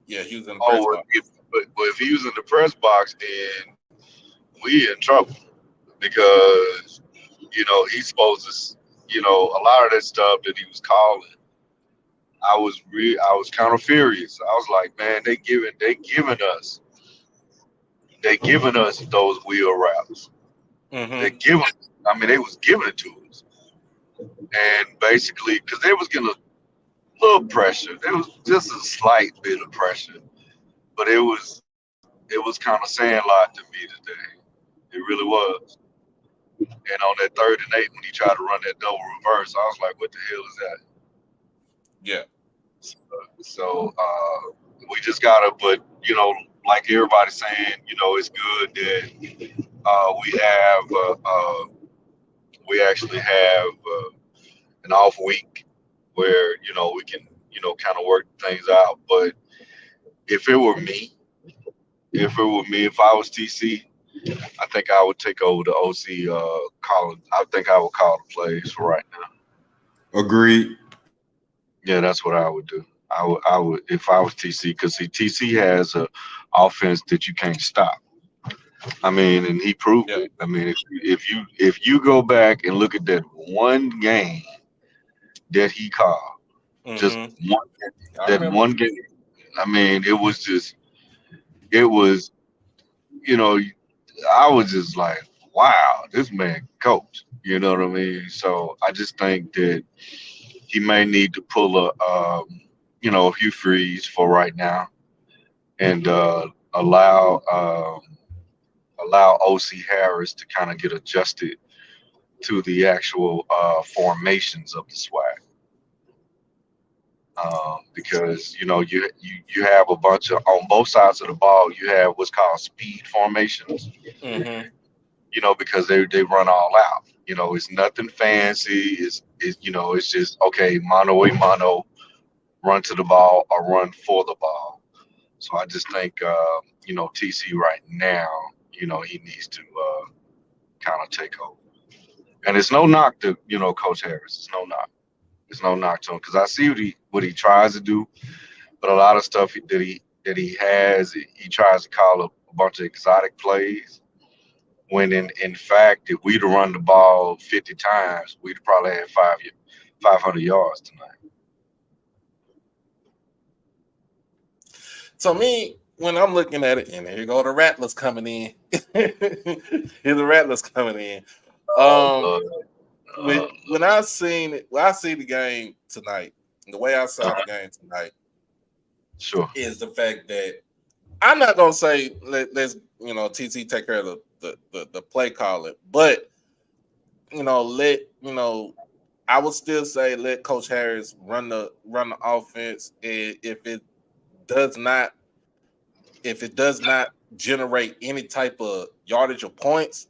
Speaker 1: Yeah, he was in the press box.
Speaker 4: But if he was in the press box, then we in trouble. Because he's supposed to, a lot of that stuff that he was calling, I was kind of furious. I was like, man, they giving us those wheel routes.
Speaker 1: Mm-hmm.
Speaker 4: They was giving it to us, and basically because they was getting a little pressure. There was just a slight bit of pressure, but it was kind of saying a lot to me today. It really was. And on that 3rd and 8, when he tried to run that double reverse, I was like, what the hell is that?
Speaker 1: Yeah.
Speaker 4: So we just got to, but, like everybody's saying, you know, it's good that we actually have an off week where, you know, we can, you know, kind of work things out. But if it were me, if I was TC, I think I would take over the OC calling. I think I would call the plays for right now.
Speaker 2: Agreed.
Speaker 4: Yeah, that's what I would do. I would if I was TC, because see, TC has a offense that you can't stop. I mean, and he proved
Speaker 1: Yeah.
Speaker 4: it. I mean, if you go back and look at that one game that he called, just
Speaker 1: Mm-hmm.
Speaker 4: one
Speaker 1: I
Speaker 4: that
Speaker 1: remember.
Speaker 4: one game. I mean, it was, you know, I was just like, wow, this man coach. You know what I mean? So I just think that he may need to pull you know, a few frees for right now, and allow OC Harris to kind of get adjusted to the actual formations of the SWAC. Because you know you have a bunch of, on both sides of the ball, you have what's called speed formations.
Speaker 1: Mm-hmm.
Speaker 4: You know, because they run all out. You know, it's nothing fancy. It's you know, it's just okay, mono a mono, run to the ball or run for the ball. So I just think you know, TC right now, you know, he needs to kind of take over. And it's no knock to, you know, Coach Harris. It's no knock. It's no knock to him, because I see what he tries to do, but a lot of stuff that he has, he tries to call a bunch of exotic plays. When in fact, if we'd have run the ball 50 times, we'd probably had 500 yards tonight.
Speaker 1: So me, when I'm looking at it, and here go the Rattlers coming in. Here's the Rattlers coming in.
Speaker 4: Oh,
Speaker 1: When I seen it, when I see the game tonight, the way I saw the game tonight
Speaker 4: sure.
Speaker 1: is the fact that I'm not gonna say let's, you know, TC take care of the play calling, but you know, I would still say let Coach Harris run the offense. And if it does not generate any type of yardage or points,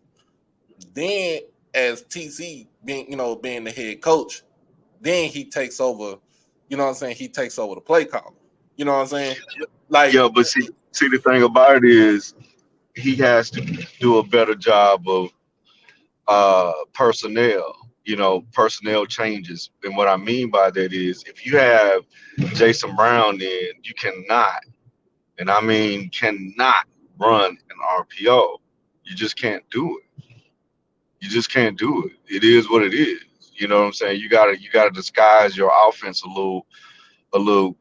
Speaker 1: then as TC being the head coach, then he takes over. You know what I'm saying? He takes over the play calling. You know what I'm saying? Like,
Speaker 4: Yeah, but see the thing about it is he has to do a better job of personnel. You know, personnel changes. And what I mean by that is if you have Jason Brown, then you cannot, and I mean cannot, run an RPO. You just can't do it. You just can't do it. It is what it is. You know what I'm saying? You gotta disguise your offense a little,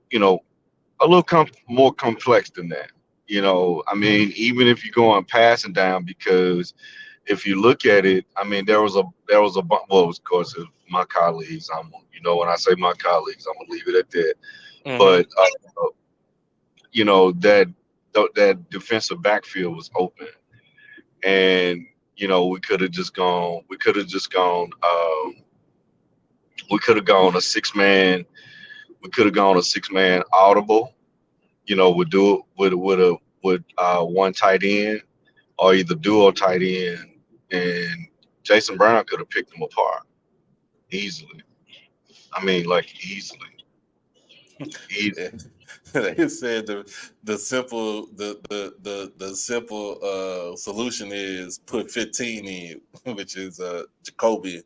Speaker 4: you know, a little more complex than that. You know, I mean, even if you go on passing down, because if you look at it, I mean, there was a well, of course, of my colleagues. You know, when I say my colleagues, I'm gonna leave it at that.
Speaker 1: mm-hmm.
Speaker 4: But you know, that defensive backfield was open, and you know, we could have just gone. We could have gone a 6-man. We could have gone a 6-man audible. You know, would do it with one tight end, or either dual tight end, and Jason Brown could have picked them apart easily. I mean, like easily.
Speaker 1: They said the simple solution is put 15 in, which is Jacoby,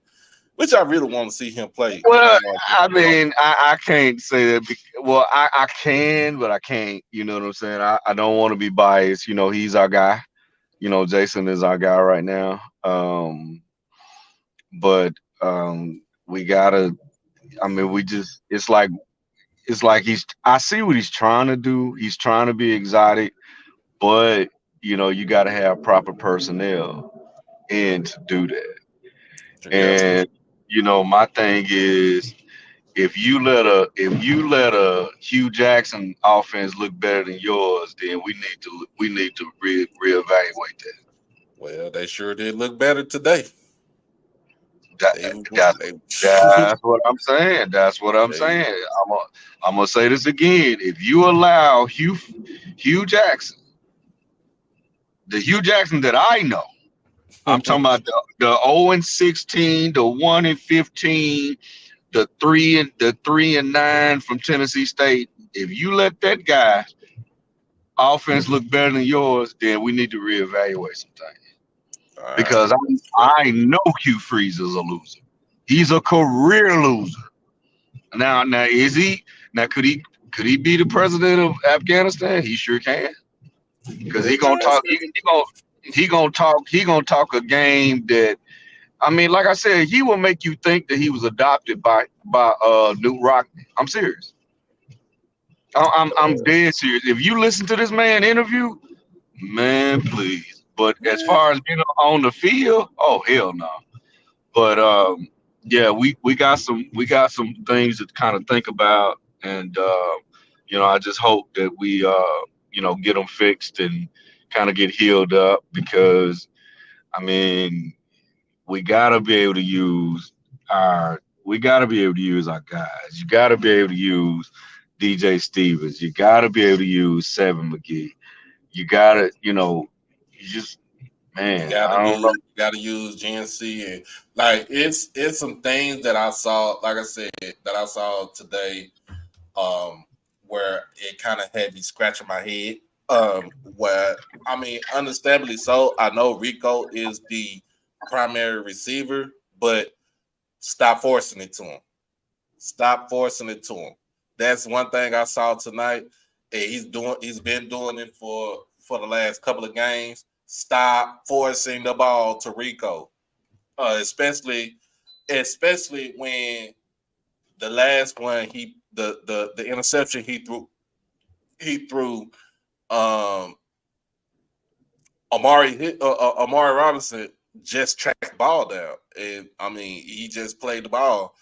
Speaker 1: which I really want to see him play.
Speaker 4: Well, I mean, I can't say that. Well, I can, but I can't. You know what I'm saying? I don't want to be biased. You know, he's our guy. You know, Jason is our guy right now. But we gotta. I mean, it's like I see what he's trying to do. He's trying to be exotic, but you know, you got to have proper personnel in to do that. And you know, my thing is, if you let a Hugh Jackson offense look better than yours, then we need to reevaluate that.
Speaker 1: Well, they sure did look better today.
Speaker 4: That's what I'm saying. That's what I'm saying. I'm gonna say this again. If you allow Hugh Jackson the Hugh Jackson that I know. I'm talking about the 0-16, the 1-15, the 3-9 from Tennessee State. If you let that guy offense look better than yours, then we need to reevaluate some things. Because I know Hugh Freeze is a loser. He's a career loser. Now is he? Now could he be the president of Afghanistan? He sure can. Because he gonna talk. He gonna talk a game that. I mean, like I said, he will make you think that he was adopted by Newt Rockney. I'm serious. I'm dead serious. If you listen to this man interview, man, please. But as far as being on the field, oh hell no. But yeah, we got some things to kind of think about, and I just hope that we get them fixed and kind of get healed up, because I mean, we gotta be able to use our guys. You gotta be able to use DJ Stevens. You gotta be able to use Seven McGee. You gotta, you just, man, I don't know.
Speaker 1: You gotta use GNC, and like it's some things that I saw, like I said, that I saw today, where it kind of had me scratching my head. Where I mean, understandably so, I know Rico is the primary receiver, but stop forcing it to him. Stop forcing it to him. That's one thing I saw tonight. And he's been doing it for the last couple of games. Stop forcing the ball to Rico. Especially when the last one the interception he threw Amari Robinson just tracked the ball down, and I mean he just played the ball.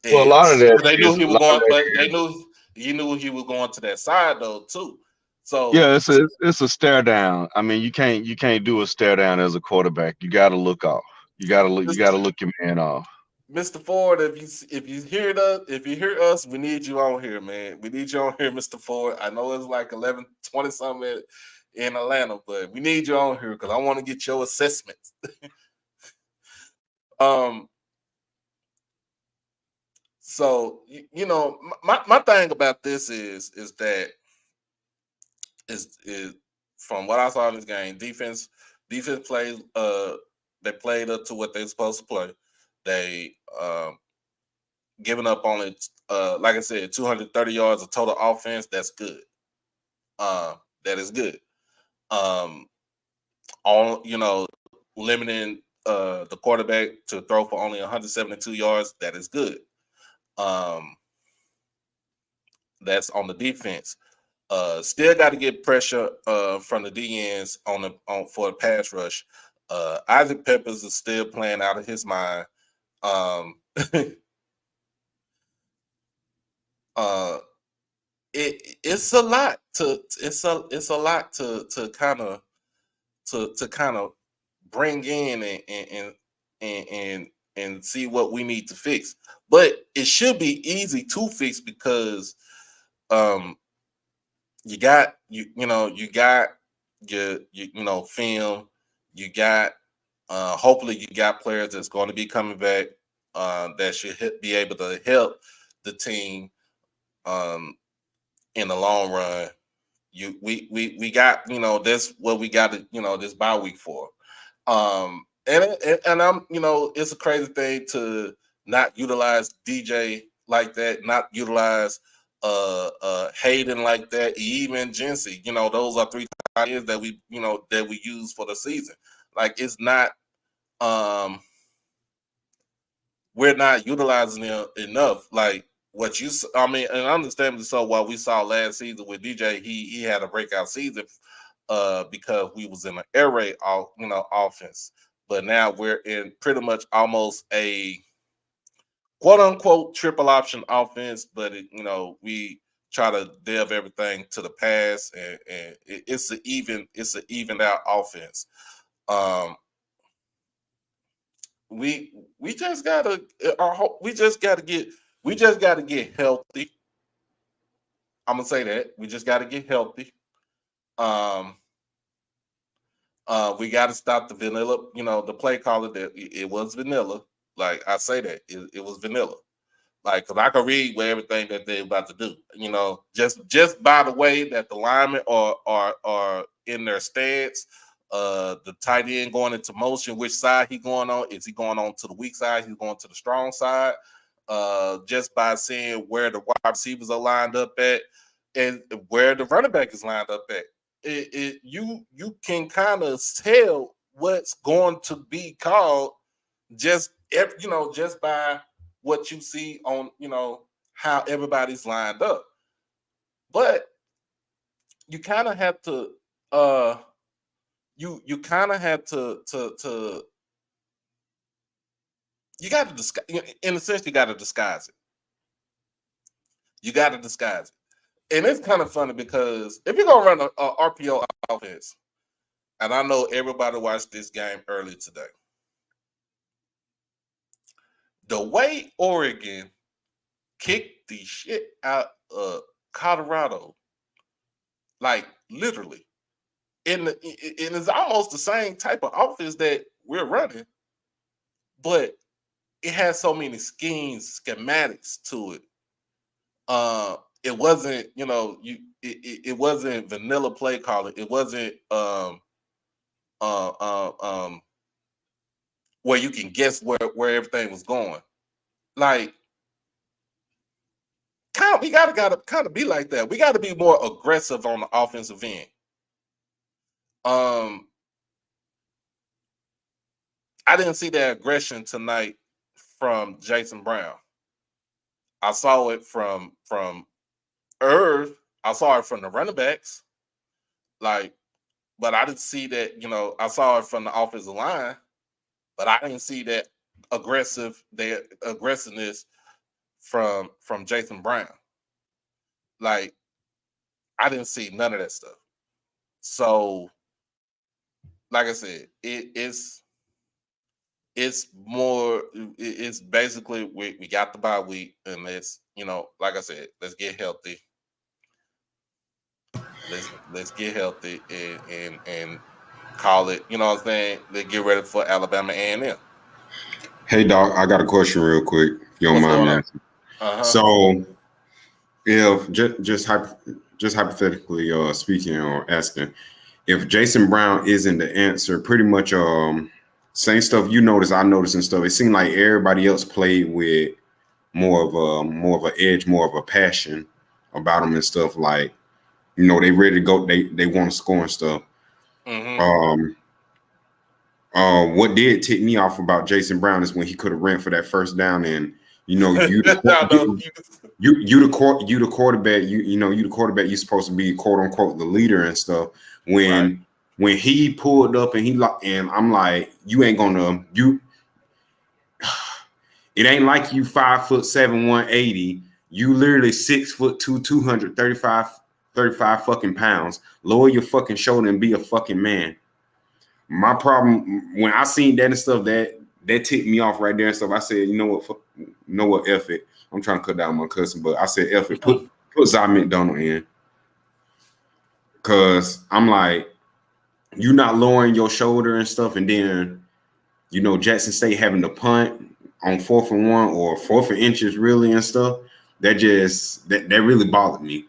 Speaker 4: Well, a lot of that
Speaker 1: they knew he was going, but they knew he was going to that side though too. So
Speaker 4: yeah, it's a stare down. I mean, you can't do a stare down as a quarterback. You got to look off. You got to look your man off.
Speaker 1: Mr. Ford, if you hear us, we need you on here, man. We need you on here, Mr. Ford. I know it's like 11:20 something in Atlanta, but we need you on here because I want to get your assessments. So my thing about this is that is from what I saw in this game, defense plays they played up to what they're supposed to play. They giving up only like I said, 230 yards of total offense. That's good. That is good. Limiting the quarterback to throw for only 172 yards. That is good. That's on the defense. Still got to get pressure from the DNs for the pass rush. Isaac Peppers is still playing out of his mind. It's a lot to kind of bring in and see what we need to fix. But it should be easy to fix because you got your film, you got hopefully you got players that's going to be coming back that should be able to help the team in the long run. We got that's what we got this bye week for. And I'm it's a crazy thing to not utilize DJ like that, not utilize Hayden like that, even Jinsey. Those are 3 years that we use for the season. Like it's not we're not utilizing them enough. Like and understandably so, what we saw last season with DJ, he had a breakout season because we was in an air raid offense. But now we're in pretty much almost a quote unquote triple option offense, but we try to delve everything to the pass, and it's an evened out offense. We just gotta get healthy. I'm gonna say that we just gotta get healthy. We got to stop the vanilla, the play caller that it was vanilla. Like I say that it was vanilla. Like, cause I can read what everything that they're about to do. Just by the way that the linemen are in their stance, the tight end going into motion, which side he going on? Is he going on to the weak side? He's going to the strong side. Just by seeing where the wide receivers are lined up at and where the running back is lined up at. You can kind of tell what's going to be called just by what you see on how everybody's lined up. But you kind of have to you kind of have to you got to disguise, in a sense, you got to disguise it. You got to disguise it. And it's kind of funny because if you're going to run a RPO offense, and I know everybody watched this game early today, the way Oregon kicked the shit out of Colorado, like literally, and it's almost the same type of offense that we're running, but it has so many schemes, schematics to it. It wasn't, it wasn't vanilla play calling. It wasn't where you can guess where everything was going. Like, we gotta kind of be like that. We got to be more aggressive on the offensive end. I didn't see that aggression tonight from Jason Brown. I saw it from Irv. I saw it from the running backs. Like, but I didn't see that, I saw it from the offensive line, but I didn't see that aggressiveness from Jason Brown. Like, I didn't see none of that stuff. So, like I said, it's basically we got the bye week, and let's, like I said, let's get healthy. Let's get healthy and call it, what I'm saying? Let's get ready for Alabama A&M.
Speaker 2: Hey, Doc, I got a question real quick. If you don't mind me asking. So, if just hypothetically speaking or asking, if Jason Brown isn't the answer, pretty much same stuff you notice, I noticed and stuff. It seemed like everybody else played with more of an edge, more of a passion about them and stuff. Like, they ready to go. They want to score and stuff.
Speaker 1: Mm-hmm.
Speaker 2: What did tick me off about Jason Brown is when he could have ran for that first down, and you the quarterback. You the quarterback. You're supposed to be quote unquote the leader and stuff. When he pulled up and I'm like, you ain't gonna It ain't like you 5'7", 180. You literally 6'2", 235 fucking pounds. Lower your fucking shoulder and be a fucking man. My problem when I seen that and stuff, that ticked me off right there and stuff. I said, you know what, F it. I'm trying to cut down my cousin, but I said, F it. Put Zy McDonald in. Cause I'm like, you not lowering your shoulder and stuff, and then Jackson State having to punt on 4th and 1 or 4th and inches really and stuff. That really bothered me.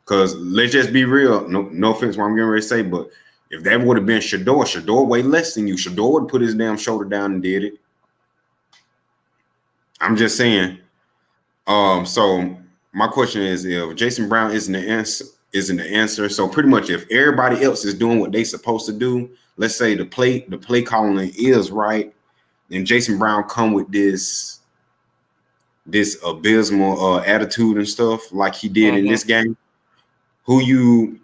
Speaker 2: Cause let's just be real. No offense what I'm getting ready to say, but if that would have been Shador way less than you. Shador would put his damn shoulder down and did it. I'm just saying. So my question is, if Jason Brown isn't the answer, so pretty much if everybody else is doing what they supposed to do, let's say the play calling is right, and Jason Brown come with this abysmal attitude and stuff like he did in this game, who you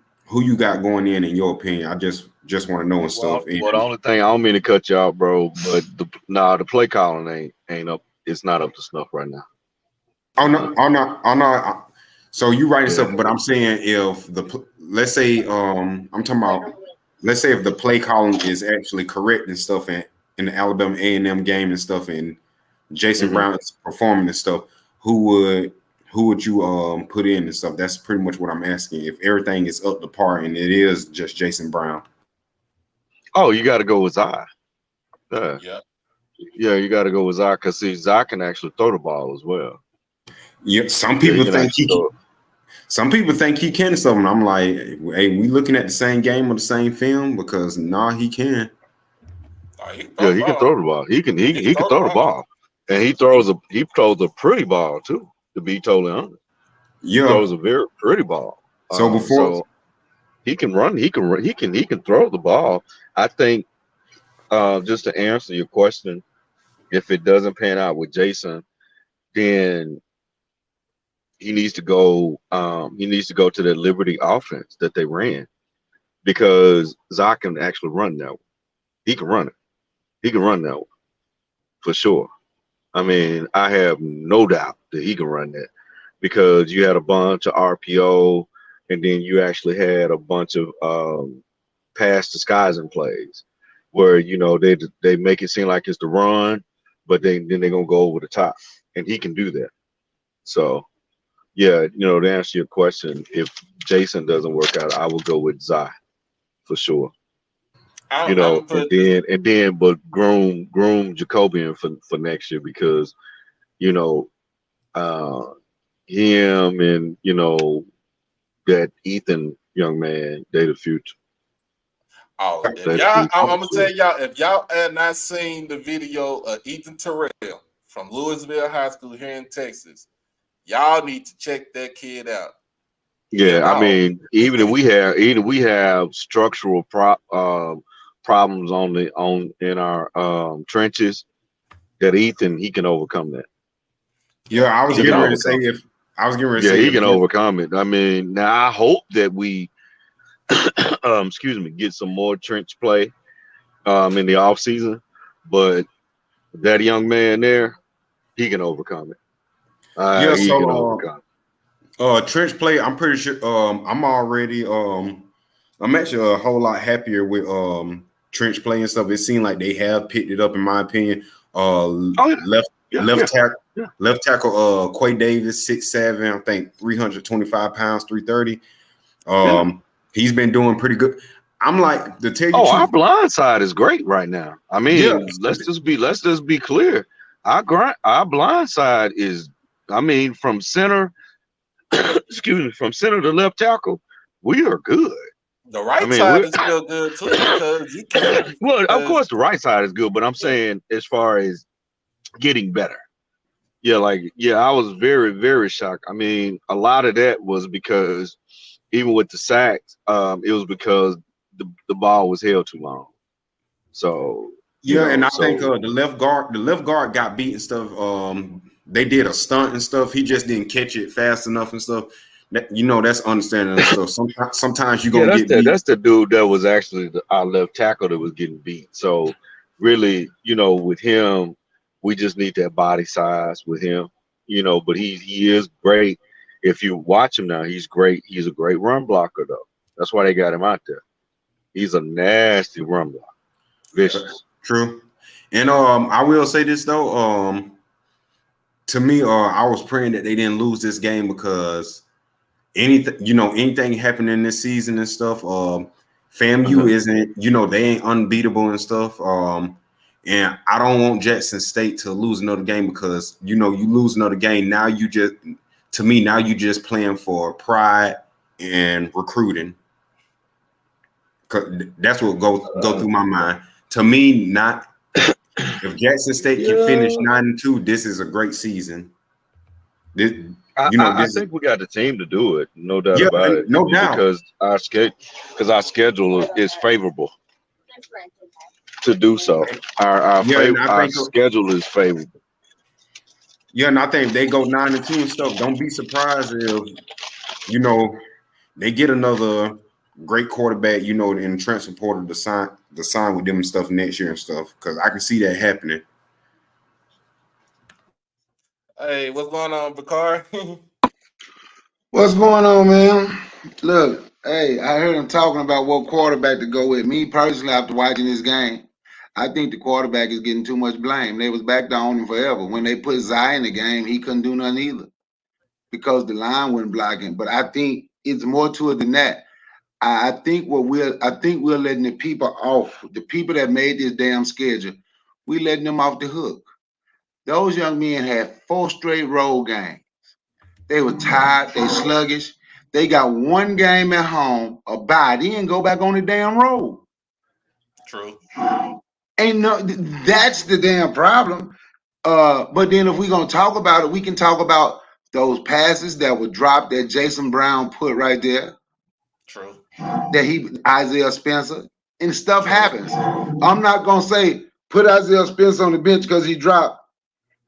Speaker 2: got going in your opinion? I just want to know and stuff.
Speaker 4: Well, the only thing, I don't mean to cut you out, bro, but the play calling ain't up. It's not up to snuff right now.
Speaker 2: Oh no. So you writing stuff, but I'm saying if let's say I'm talking about, let's say if the play calling is actually correct and stuff in the Alabama A&M game and stuff, and Jason Brown is performing and stuff, who would you put in and stuff? That's pretty much what I'm asking. If everything is up to par and it is just Jason Brown.
Speaker 4: Oh, you got to go with Zai. Yeah,
Speaker 1: Yeah.
Speaker 4: you got to go with Zai because see, Zai can actually throw the ball as well.
Speaker 2: Yeah, some
Speaker 4: Yeah,
Speaker 2: people
Speaker 4: he can
Speaker 2: think
Speaker 4: actually throw it.
Speaker 2: some people think he can something. I'm like, hey, we looking at the same game or the same film because he can.
Speaker 1: Oh, he can
Speaker 4: Yeah,
Speaker 1: throw the
Speaker 4: he can
Speaker 1: ball.
Speaker 4: throw the ball. He can
Speaker 1: throw
Speaker 4: throw the ball, and he throws a pretty ball too. To be totally honest, he
Speaker 2: Yeah.
Speaker 4: throws a very pretty ball.
Speaker 2: So before
Speaker 4: So he can run. He can throw the ball. I think just to answer your question, if it doesn't pan out with Jason, then he needs to go. He needs to go to the Liberty offense that they ran because Zach can actually run that one. He can run it. He can run that one for sure. I mean, I have no doubt that he can run that because you had a bunch of RPO and then you actually had a bunch of pass disguising plays where they make it seem like it's the run, but then they're gonna go over the top, and he can do that. So yeah, to answer your question, if Jason doesn't work out, I will go with Zai for sure.
Speaker 1: I'm gonna put
Speaker 4: But groom Jacobian for next year because you know uh him and that Ethan young man, they the future.
Speaker 1: oh, if
Speaker 4: They the
Speaker 1: y'all,
Speaker 4: future
Speaker 1: I'm
Speaker 4: for
Speaker 1: gonna
Speaker 4: sure.
Speaker 1: tell y'all, if y'all had not seen the video of Ethan Terrell from Louisville High School here in Texas, y'all need to check that kid out. He a
Speaker 4: Yeah, I
Speaker 1: dog.
Speaker 4: mean, even if we have structural problems in our trenches, that Ethan he can overcome that.
Speaker 2: yeah, I was
Speaker 4: He can
Speaker 2: getting ready to say
Speaker 4: overcome.
Speaker 2: if
Speaker 4: He can overcome it. I mean, now I hope that we get some more trench play in the off season, but that young man there, he can overcome it.
Speaker 2: yeah,
Speaker 4: He can
Speaker 2: so
Speaker 4: overcome it.
Speaker 2: trench play, I'm pretty sure I'm actually a whole lot happier with trench play and stuff. It seemed like they have picked it up in my opinion. Left tackle Quay Davis, 6'7", I think 325 pounds, 330. He's been doing pretty good. I'm like, to tell you the
Speaker 4: Our
Speaker 2: truth,
Speaker 4: blind side is great right now. I
Speaker 2: yeah,
Speaker 4: mean, let's just be clear. Our blind side is, I mean, from center, from center to left tackle, we are good.
Speaker 1: The
Speaker 4: I
Speaker 1: right
Speaker 4: mean,
Speaker 1: side is still good too because you can't.
Speaker 4: well, of course, the right side is good, but I'm saying as far as getting better. Yeah, I was very, very shocked. I mean, a lot of that was because even with the sacks, it was because the ball was held too long. So,
Speaker 2: and I think the left guard got beat and stuff. They did a stunt and stuff. He just didn't catch it fast enough and stuff. That's understanding and stuff. Sometimes you're gonna get beat.
Speaker 4: That's the dude that was actually our left tackle that was getting beat. So really, with him, we just need that body size with him. But he is great. If you watch him now, he's great. He's a great run blocker though. That's why they got him out there. He's a nasty run blocker. Vicious.
Speaker 2: True. And I will say this though. To me, I was praying that they didn't lose this game because anything happening this season and stuff. FAMU isn't, they ain't unbeatable and stuff. And I don't want Jackson State to lose another game because you lose another game. Now you just playing for pride and recruiting. That's what go through my mind. To me, not if Jackson State can finish 9-2, this is a great season.
Speaker 4: I think we got the team to do it, no doubt about it.
Speaker 2: No doubt,
Speaker 4: because our schedule is favorable to do so. Our schedule is favorable.
Speaker 2: Yeah, and I think if they go 9-2 and stuff, don't be surprised if they get another great quarterback, in transfer portal to sign with them and stuff next year and stuff. Because I can see that happening.
Speaker 1: Hey, what's going on, Bakar?
Speaker 5: What's going on, man? Look, hey, I heard him talking about what quarterback to go with. Me personally, after watching this game, I think the quarterback is getting too much blame. They was back down on him forever. When they put Zai in the game, he couldn't do nothing either because the line wasn't blocking. But I think it's more to it than that. I think we're letting the people off. The people that made this damn schedule, we letting them off the hook. Those young men had 4 straight road games. They were tired. They sluggish. They got 1 game at home, a bye. They didn't go back on the damn road.
Speaker 1: True.
Speaker 5: Ain't no. That's the damn problem. But then if we're gonna talk about it, we can talk about those passes that were dropped that Jason Brown put right there.
Speaker 1: True.
Speaker 5: That Isaiah Spencer, and stuff
Speaker 1: True.
Speaker 5: happens. I'm not gonna say put Isaiah Spencer on the bench because he dropped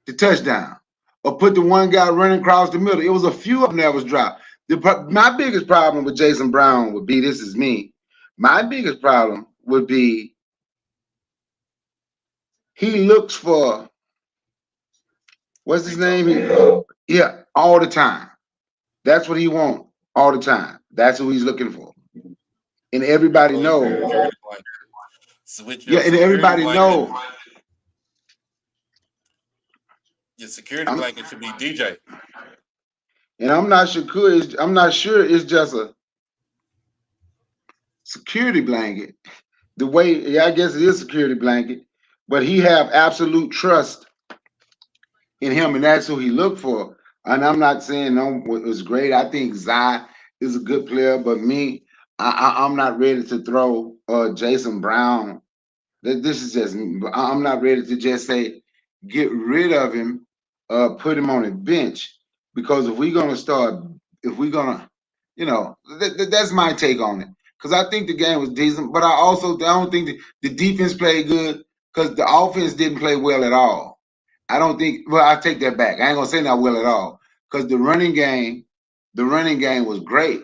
Speaker 5: the touchdown, or put the one guy running across the middle. It was a few of them that was dropped. My biggest problem with Jason Brown would be, this is me. My biggest problem would be he looks for, what's his name? Yeah, all the time. That's what he wants all the time. That's who he's looking for. And everybody knows. Yeah, and everybody knows.
Speaker 1: Your security blanket should be DJ.
Speaker 5: And I'm not sure it's just a security blanket. The way, yeah, I guess it is a security blanket, but he have absolute trust in him, and that's who he looked for. And I'm not saying no, it was great. I think Zai is a good player, but I'm not ready to throw Jason Brown. This is just me. I'm not ready to just say get rid of him, put him on a bench, because if we're gonna, that's my take on it. Because I think the game was decent, but I don't think the defense played good, because the offense didn't play well at all. I don't think. Well, I take that back. I ain't gonna say not well at all, because the running game was great,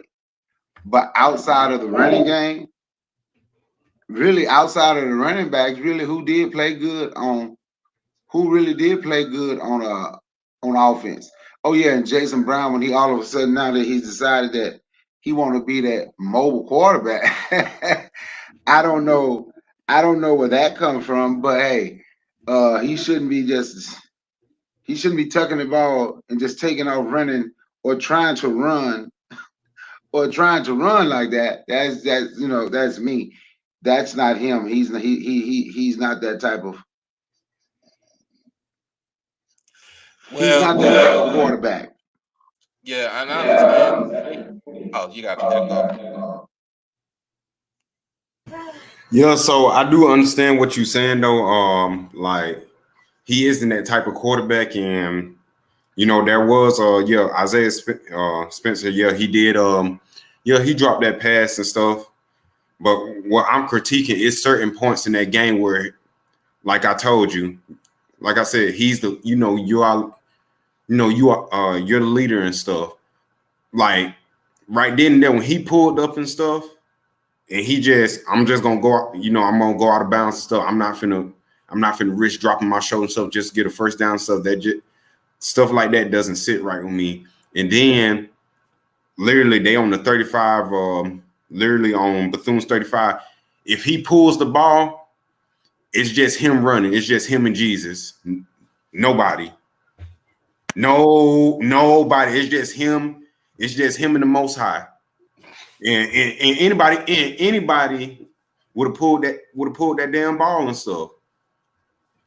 Speaker 5: but outside of the running game, really outside of the running backs, really who really did play good on offense. Oh yeah, and Jason Brown, when he all of a sudden, now that he's decided that he want to be that mobile quarterback, I don't know where that comes from, but hey, he shouldn't be tucking the ball and just taking off running or trying to run like that. That's me. That's not him. He's not that type of. He's not that type of quarterback.
Speaker 1: Yeah, and I understand. Oh, you got to go.
Speaker 2: Yeah, so I do understand what you're saying though. Like, he isn't that type of quarterback, and there was Isaiah Spencer. Yeah, he did. He dropped that pass and stuff. But what I'm critiquing is certain points in that game where, like I told you, like I said, he's the you're the leader and stuff. Like right then and there when he pulled up and stuff, and I'm just gonna go, I'm gonna go out of bounds and stuff. I'm not finna risk dropping my shoulder and stuff just to get a first down and stuff. Stuff like that doesn't sit right with me. And then literally they on the 35, literally on Bethune's 35. If he pulls the ball, it's just him running. It's just him and Jesus. Nobody. It's just him. It's just him and the Most High. And anybody would have pulled that damn ball and stuff.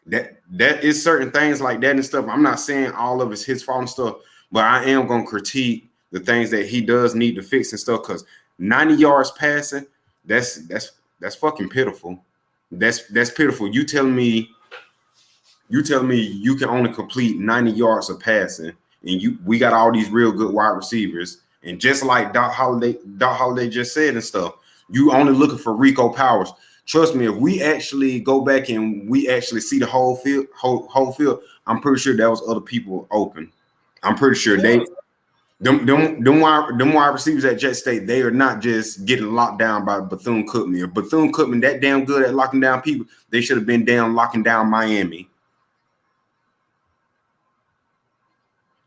Speaker 2: That is certain things like that and stuff. I'm not saying all of it's his fault and stuff, but I am gonna critique the things that he does need to fix and stuff, because 90 yards passing, that's fucking pitiful. That's pitiful. You telling me you can only complete 90 yards of passing, and we got all these real good wide receivers, and just like Doc Holliday just said and stuff, you only looking for Rico Powers. Trust me, if we actually go back and we actually see the whole field, I'm pretty sure there was other people open. I'm pretty sure them wide receivers at Jet State, they are not just getting locked down by Bethune-Cookman. If Bethune-Cookman that damn good at locking down people, they should have been down locking down Miami.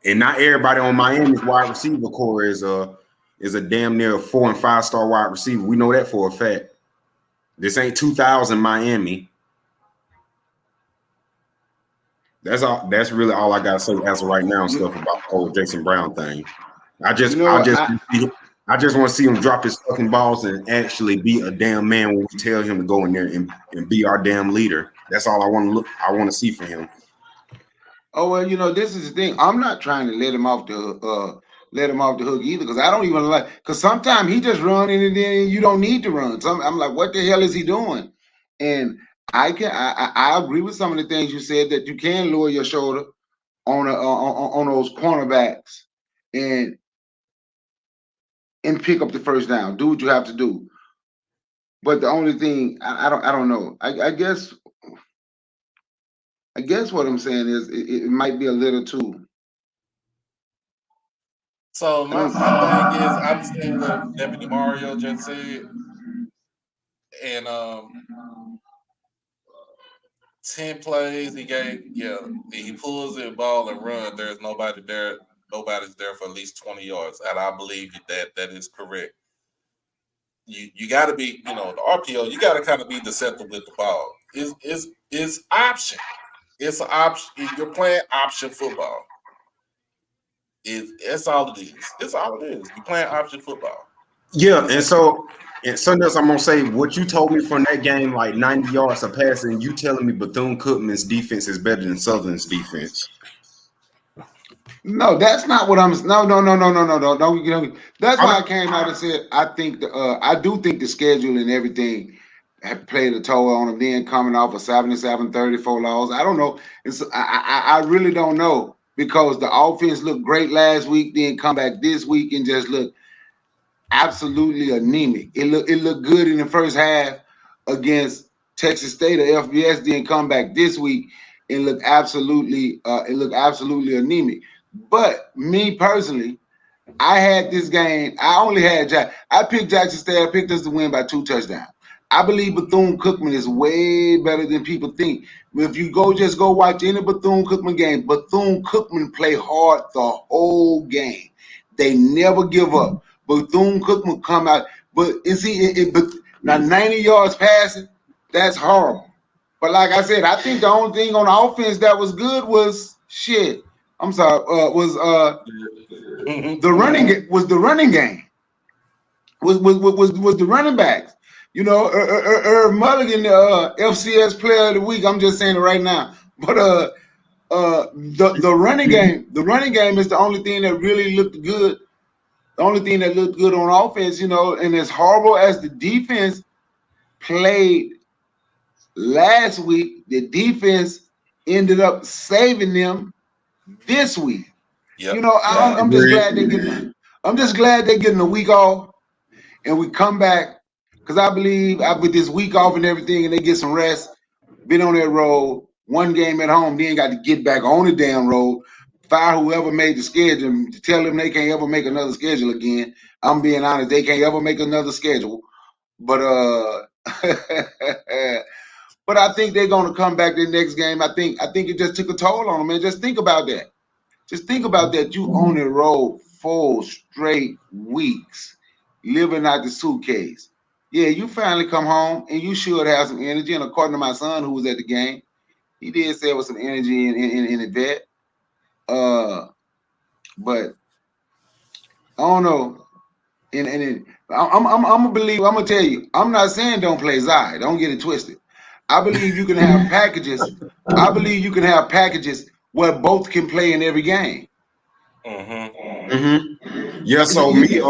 Speaker 2: And not everybody on Miami's wide receiver core is a damn near 4- and 5-star wide receiver. We know that for a fact. This ain't 2000 Miami. That's really all I gotta say as of right now and stuff about the whole Jason Brown thing. I just I just want to see him drop his fucking balls and actually be a damn man when we tell him to go in there and be our damn leader. That's all I want to see from him.
Speaker 5: Oh well, this is the thing. I'm not trying to let him off the hook either, because I don't even like. Because sometimes he just running and then you don't need to run. I'm like, what the hell is he doing? And I agree with some of the things you said, that you can lower your shoulder on those cornerbacks and pick up the first down. Do what you have to do. But the only thing I don't know. I guess what I'm saying is it might be a little too.
Speaker 1: So my thing is, I'm seeing what Deputy Mario just said, and 10 plays he gave. Yeah, he pulls the ball and runs. There's nobody there. Nobody's there for at least 20 yards, and I believe that is correct. You got to be, the RPO. You got to kind of be deceptive with the ball. It's option. It's an option. You're playing option football. It's all it is. It's all it is. You're playing option football.
Speaker 2: Yeah, and something else I'm gonna say. What you told me from that game, like 90 yards of passing, you telling me Bethune-Cookman's defense is better than Southern's defense?
Speaker 5: No, that's not what I'm. No. Don't. That's why I came out and said I do think the schedule and everything have played a toll on them. Then coming off a 77-34 loss, I don't know. I really don't know, because the offense looked great last week, then come back this week and just look absolutely anemic. It looked good in the first half against Texas State or FBS, then come back this week and look absolutely anemic. But me personally, I had this game. I picked Jackson State. I picked us to win by 2 touchdowns. I believe Bethune-Cookman is way better than people think. If you just go watch any Bethune-Cookman game, Bethune-Cookman play hard the whole game. They never give up. Bethune-Cookman come out, but now 90 yards passing, that's horrible. But like I said, I think the only thing on offense that was good was shit. I'm sorry. The running game. Was the running game? Was the running backs? Irv Mulligan, FCS Player of the Week. I'm just saying it right now. But the running game. The running game is the only thing that really looked good. The only thing that looked good on offense, and as horrible as the defense played last week, the defense ended up saving them this week.
Speaker 1: Yep.
Speaker 5: I'm just glad they're getting. I'm just glad they're getting a week off, and we come back, because I believe with this week off and everything, and they get some rest. Been on that road, one game at home, then got to get back on the damn road. Fire whoever made the schedule, to tell them they can't ever make another schedule again. I'm being honest, they can't ever make another schedule. But but I think they're gonna come back the next game. I think it just took a toll on them, man. Just think about that. Just think about that. You on the road 4 straight weeks, living out the suitcase. Yeah, you finally come home and you should have some energy. And according to my son who was at the game, he did say there was some energy in the vet. But I don't know. And I'm gonna believe. I'm gonna tell you. I'm not saying don't play Zai. Don't get it twisted. I believe you can have packages. I believe you can have packages where both can play in every game.
Speaker 2: Yeah. So me,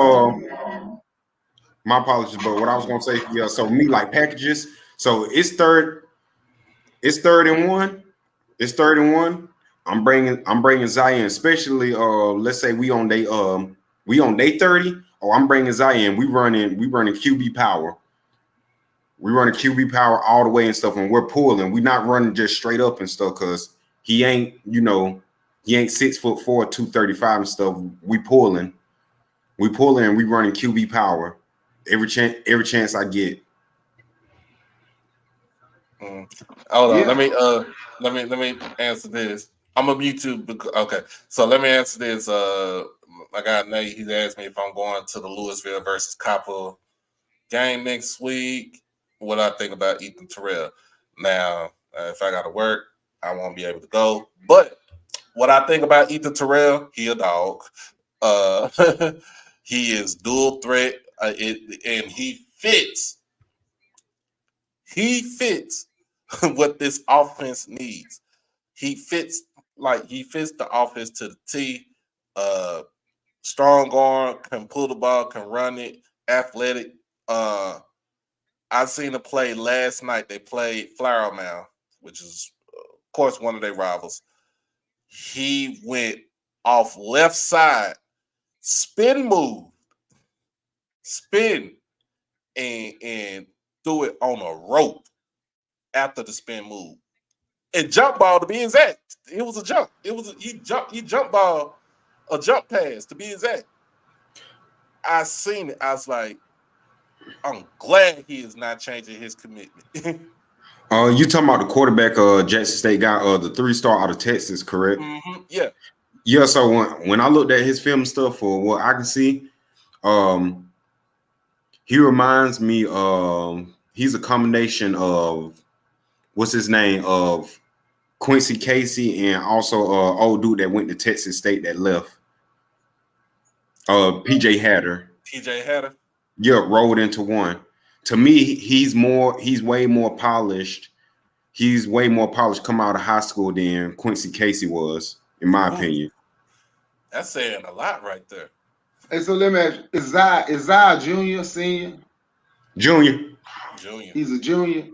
Speaker 2: my apologies, but what I was gonna say, yeah. So me, like packages. So it's third and one. It's 3rd and 1. I'm bringing Zion, especially let's say we on day 30. Oh, I'm bringing Zion. We running QB power. We running QB power all the way and stuff, and we're pulling. We're not running just straight up and stuff, because he ain't 6'4", 235 and stuff. We pulling, and we running QB power every chance I get.
Speaker 1: Hold on, let me answer this. I'm a mute too. Okay, so let me answer this. My guy Nate, he's asked me if I'm going to the Louisville versus Copper game next week. What I think about Ethan Terrell. Now, if I got to work, I won't be able to go. But what I think about Ethan Terrell, he a dog. He is dual threat, and he fits. He fits what this offense needs. He fits the offense to the T. Strong arm, can pull the ball, can run it, athletic. I seen a play last night. They played Flower Mound, which is, of course, one of their rivals. He went off left side, spin, and threw it on a rope after the spin move. And jump ball, to be exact. It was a jump. He jump ball, a jump pass, to be exact. I seen it. I was like, I'm glad he is not changing his commitment.
Speaker 2: You talking about the quarterback, Jackson State guy, the 3-star out of Texas, correct?
Speaker 1: Mm-hmm. Yeah.
Speaker 2: Yeah. So when I looked at his film stuff, for what I can see, he reminds me. He's a combination of what's his name, of Quincy Casey, and also old dude that went to Texas State that left. PJ Hatter.
Speaker 1: PJ Hatter.
Speaker 2: Yeah, rolled into one. To me, he's way more polished. He's way more polished come out of high school than Quincy Casey was, in my opinion.
Speaker 1: That's saying a lot right there.
Speaker 5: Hey, so let me ask you, is Zai a junior, senior?
Speaker 2: Junior.
Speaker 5: He's a junior.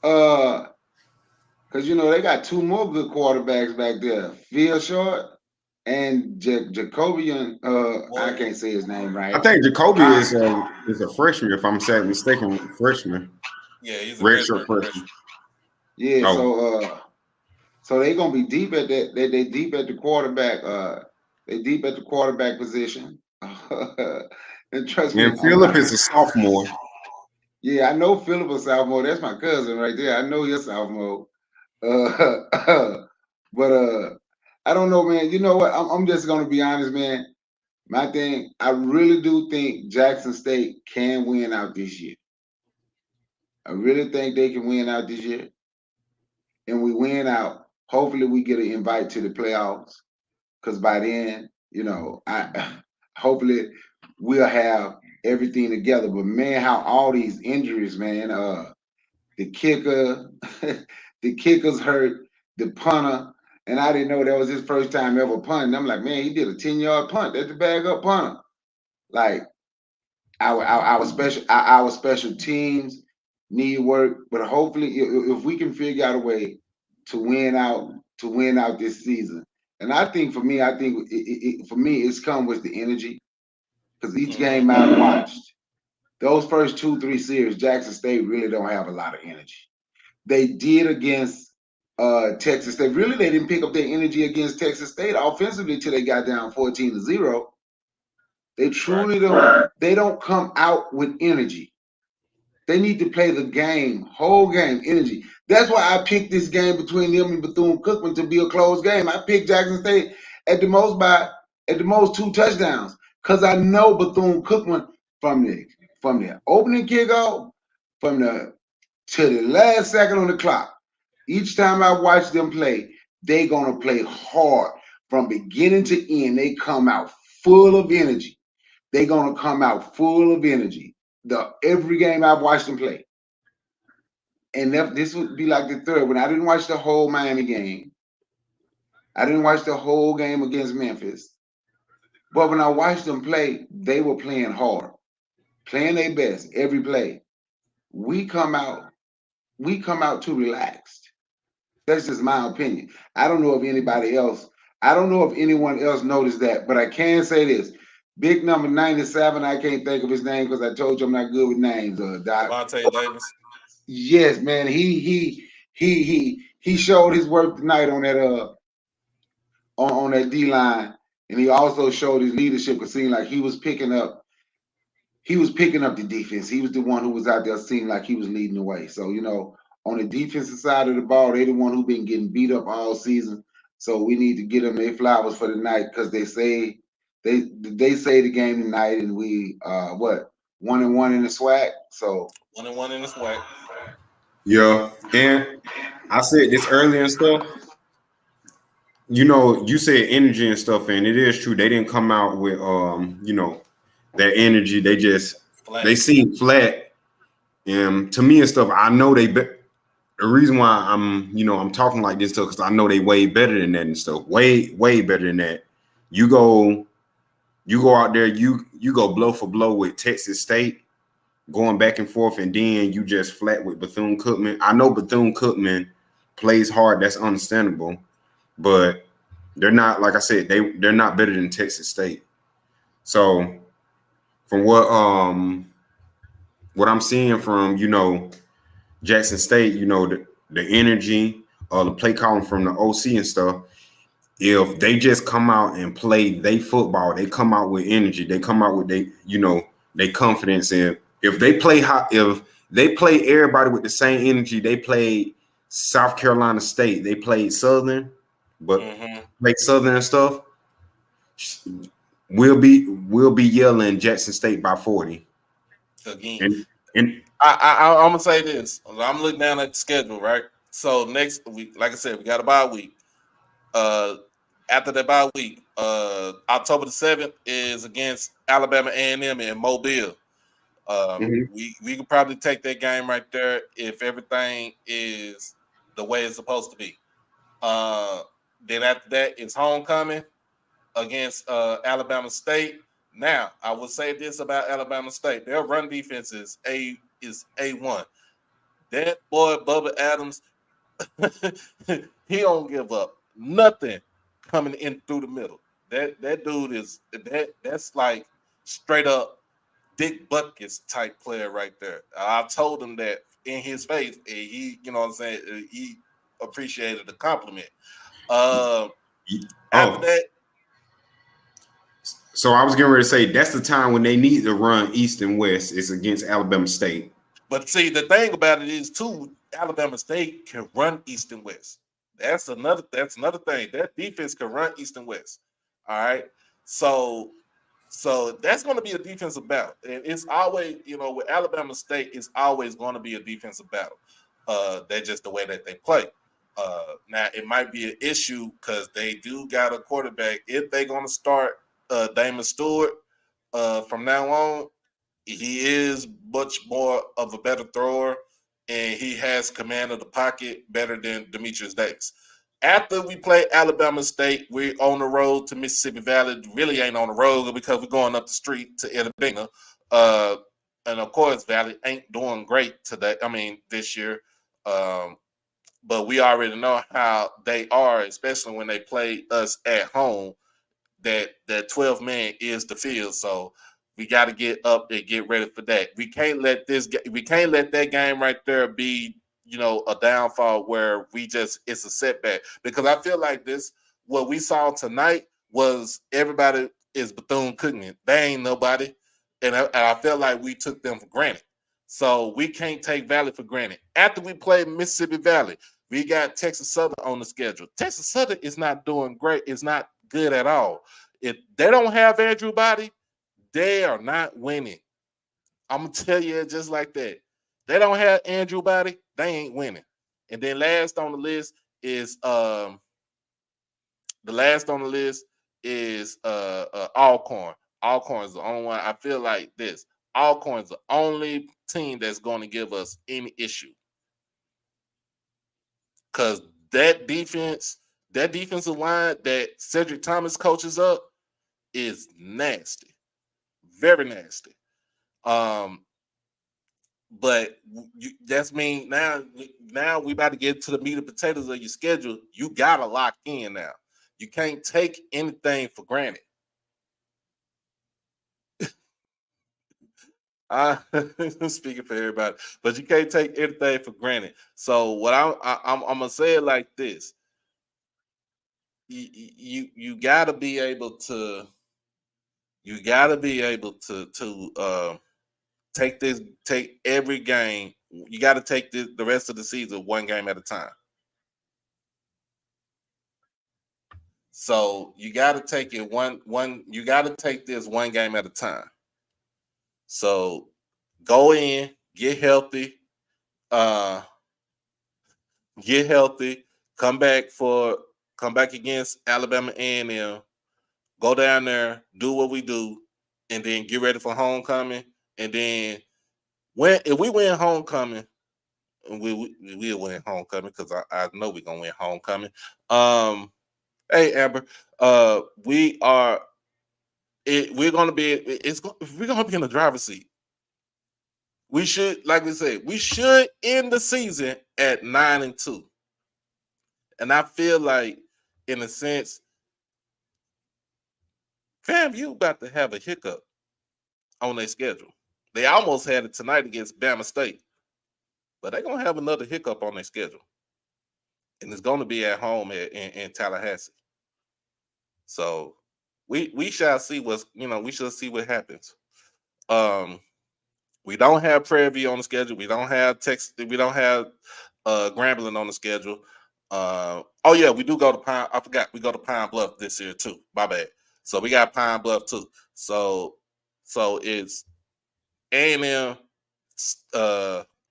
Speaker 5: Because they got two more good quarterbacks back there, Phil Short and Jacobian. I can't say his name right.
Speaker 2: I think Jacoby is a freshman, if I'm mistaken, freshman.
Speaker 1: Yeah, he's a
Speaker 2: redshirt freshman.
Speaker 5: Yeah, so they're gonna be deep at that. They deep at the quarterback. They deep at the quarterback position. And trust me,
Speaker 2: Phillip is a sophomore.
Speaker 5: Yeah, I know Phillip is a sophomore. That's my cousin right there. I know you're a sophomore. But I don't know, man. You know what? I'm just gonna be honest, man. My thing, I really do think Jackson State can win out this year. I really think they can win out this year. And we win out. Hopefully we get an invite to the playoffs. Because by then, hopefully we'll have everything together. But man, how all these injuries, man. The kicker, the kicker's hurt, the punter. And I didn't know that was his first time ever punting. I'm like, man, he did a 10-yard punt. That's the bag up punter. Like our special teams need work, but hopefully, if we can figure out a way to win out this season, and I think for me, it's come with the energy, because each game I watched, those first 2-3 series, Jackson State really don't have a lot of energy. They did against Texas State. Really, they didn't pick up their energy against Texas State offensively till they got down 14-0. They truly don't come out with energy. They need to play the game, whole game, energy. That's why I picked this game between them and Bethune-Cookman to be a close game. I picked Jackson State at the most 2 touchdowns, because I know Bethune-Cookman from the opening kickoff, to the last second on the clock. Each time I watch them play, they're gonna play hard from beginning to end. They come out full of energy. They're gonna come out full of energy. Every game I've watched them play. And this would be like the third one. I didn't watch the whole Miami game. I didn't watch the whole game against Memphis. But when I watched them play, they were playing hard, playing their best every play. We come out too relaxed. That's just my opinion. I don't know if anyone else noticed that, but I can say this. Big number 97, I can't think of his name because I told you I'm not good with names.
Speaker 1: Vontae Davis.
Speaker 5: Yes, man. He showed his work tonight on that on that D line, and he also showed his leadership. It seemed like he was picking up the defense. He was the one who was out there, seemed like he was leading the way. So on the defensive side of the ball, they the one who been getting beat up all season. So we need to get them their flowers for the night, because they say the game tonight, and we 1-1 in the SWAC. So
Speaker 1: 1-1 in the SWAC.
Speaker 2: Yeah, and I said this earlier and stuff. You said energy and stuff, and it is true. They didn't come out with their energy. They
Speaker 1: Flat.
Speaker 2: seem flat. And to me and stuff, I know the reason why I'm talking like this stuff because I know they way better than that and stuff. Way better than that. You go out there, you go blow for blow with Texas State, going back and forth, and then you just flat with Bethune-Cookman. I know Bethune-Cookman plays hard. That's understandable, but they're not, like I said, they're not better than Texas State. So from what I'm seeing from Jackson State, the energy, the play calling from the OC and stuff. If they just come out and play they football, they come out with energy, they come out with they confidence. And if they play everybody with the same energy, they played South Carolina State, they played Southern, but like Southern and stuff, we'll be yelling Jackson State by 40
Speaker 1: again.
Speaker 2: And
Speaker 1: I'm gonna say this. I'm looking down at the schedule, right? So next week, like I said, we got a bye week. After the bye week, October the 7th is against Alabama A&M in Mobile. We could probably take that game right there if everything is the way it's supposed to be. Then after that, it's homecoming against Alabama State. Now, I will say this about Alabama State: their run defense is A1. That boy Bubba Adams, he don't give up nothing coming in through the middle. That dude that's like straight up Dick Butkus type player right there. I told him that in his face, and he, you know what I'm saying, he appreciated the compliment. After that.
Speaker 2: So I was getting ready to say that's the time when they need to run East and West. It's against Alabama State.
Speaker 1: But see, the thing about it is too, Alabama State can run East and West. That's another thing. That defense can run East and West. All right. So that's going to be a defensive battle. And it's always, with Alabama State, it's always going to be a defensive battle. That's just the way that they play. Now it might be an issue because they do got a quarterback. If they're going to start Damon Stewart from now on, he is much more of a better thrower, and he has command of the pocket better than Demetrius Davis. After we play Alabama State, we're on the road to Mississippi Valley. Really ain't on the road because we're going up the street to Edinburgh. And of course, Valley ain't doing great today. I mean, this year. But we already know how they are, especially when they play us at home. That 12-man is the field, so we got to get up and get ready for that. We can't let that game right there be, a downfall where it's a setback. Because I feel like what we saw tonight was everybody is Bethune-Cookman. They ain't nobody, and I felt like we took them for granted. So we can't take Valley for granted. After we play Mississippi Valley, we got Texas Southern on the schedule. Texas Southern is not doing great. It's not good at all. If they don't have Andrew Body, they are not winning. I'm gonna tell you it just like that. They don't have Andrew Body, they ain't winning. And then last on the list is Alcorn. Alcorn is the only one. I feel like this. Alcorn is the only team that's going to give us any issue. Because that defensive line that Cedric Thomas coaches up is nasty. Very nasty. But that's mean now we about to get to the meat and potatoes of your schedule. You gotta lock in now. You can't take anything for granted. I'm speaking for everybody, but you can't take anything for granted. So what I'm gonna say it like this: you gotta be able to take every game. You got to take the rest of the season one game at a time. So you got to take it one. You got to take this one game at a time. So go in, get healthy, come back against Alabama A&M, go down there, do what we do, and then get ready for homecoming. And then if we win homecoming, we'll win homecoming because I know we're gonna win homecoming. Hey Amber, we're gonna be in the driver's seat. We should, like we said, we should end the season at 9-2. And I feel like, in a sense, FAMU about to have a hiccup on their schedule. They almost had it tonight against Bama State, but they're gonna have another hiccup on their schedule, and it's gonna be at home in Tallahassee. So we shall see we shall see what happens. We don't have Prairie View on the schedule. We don't have We don't have Grambling on the schedule. Oh yeah, we do go to Pine. I forgot we go to Pine Bluff this year too. My bad. So we got Pine Bluff too. So it's A&M,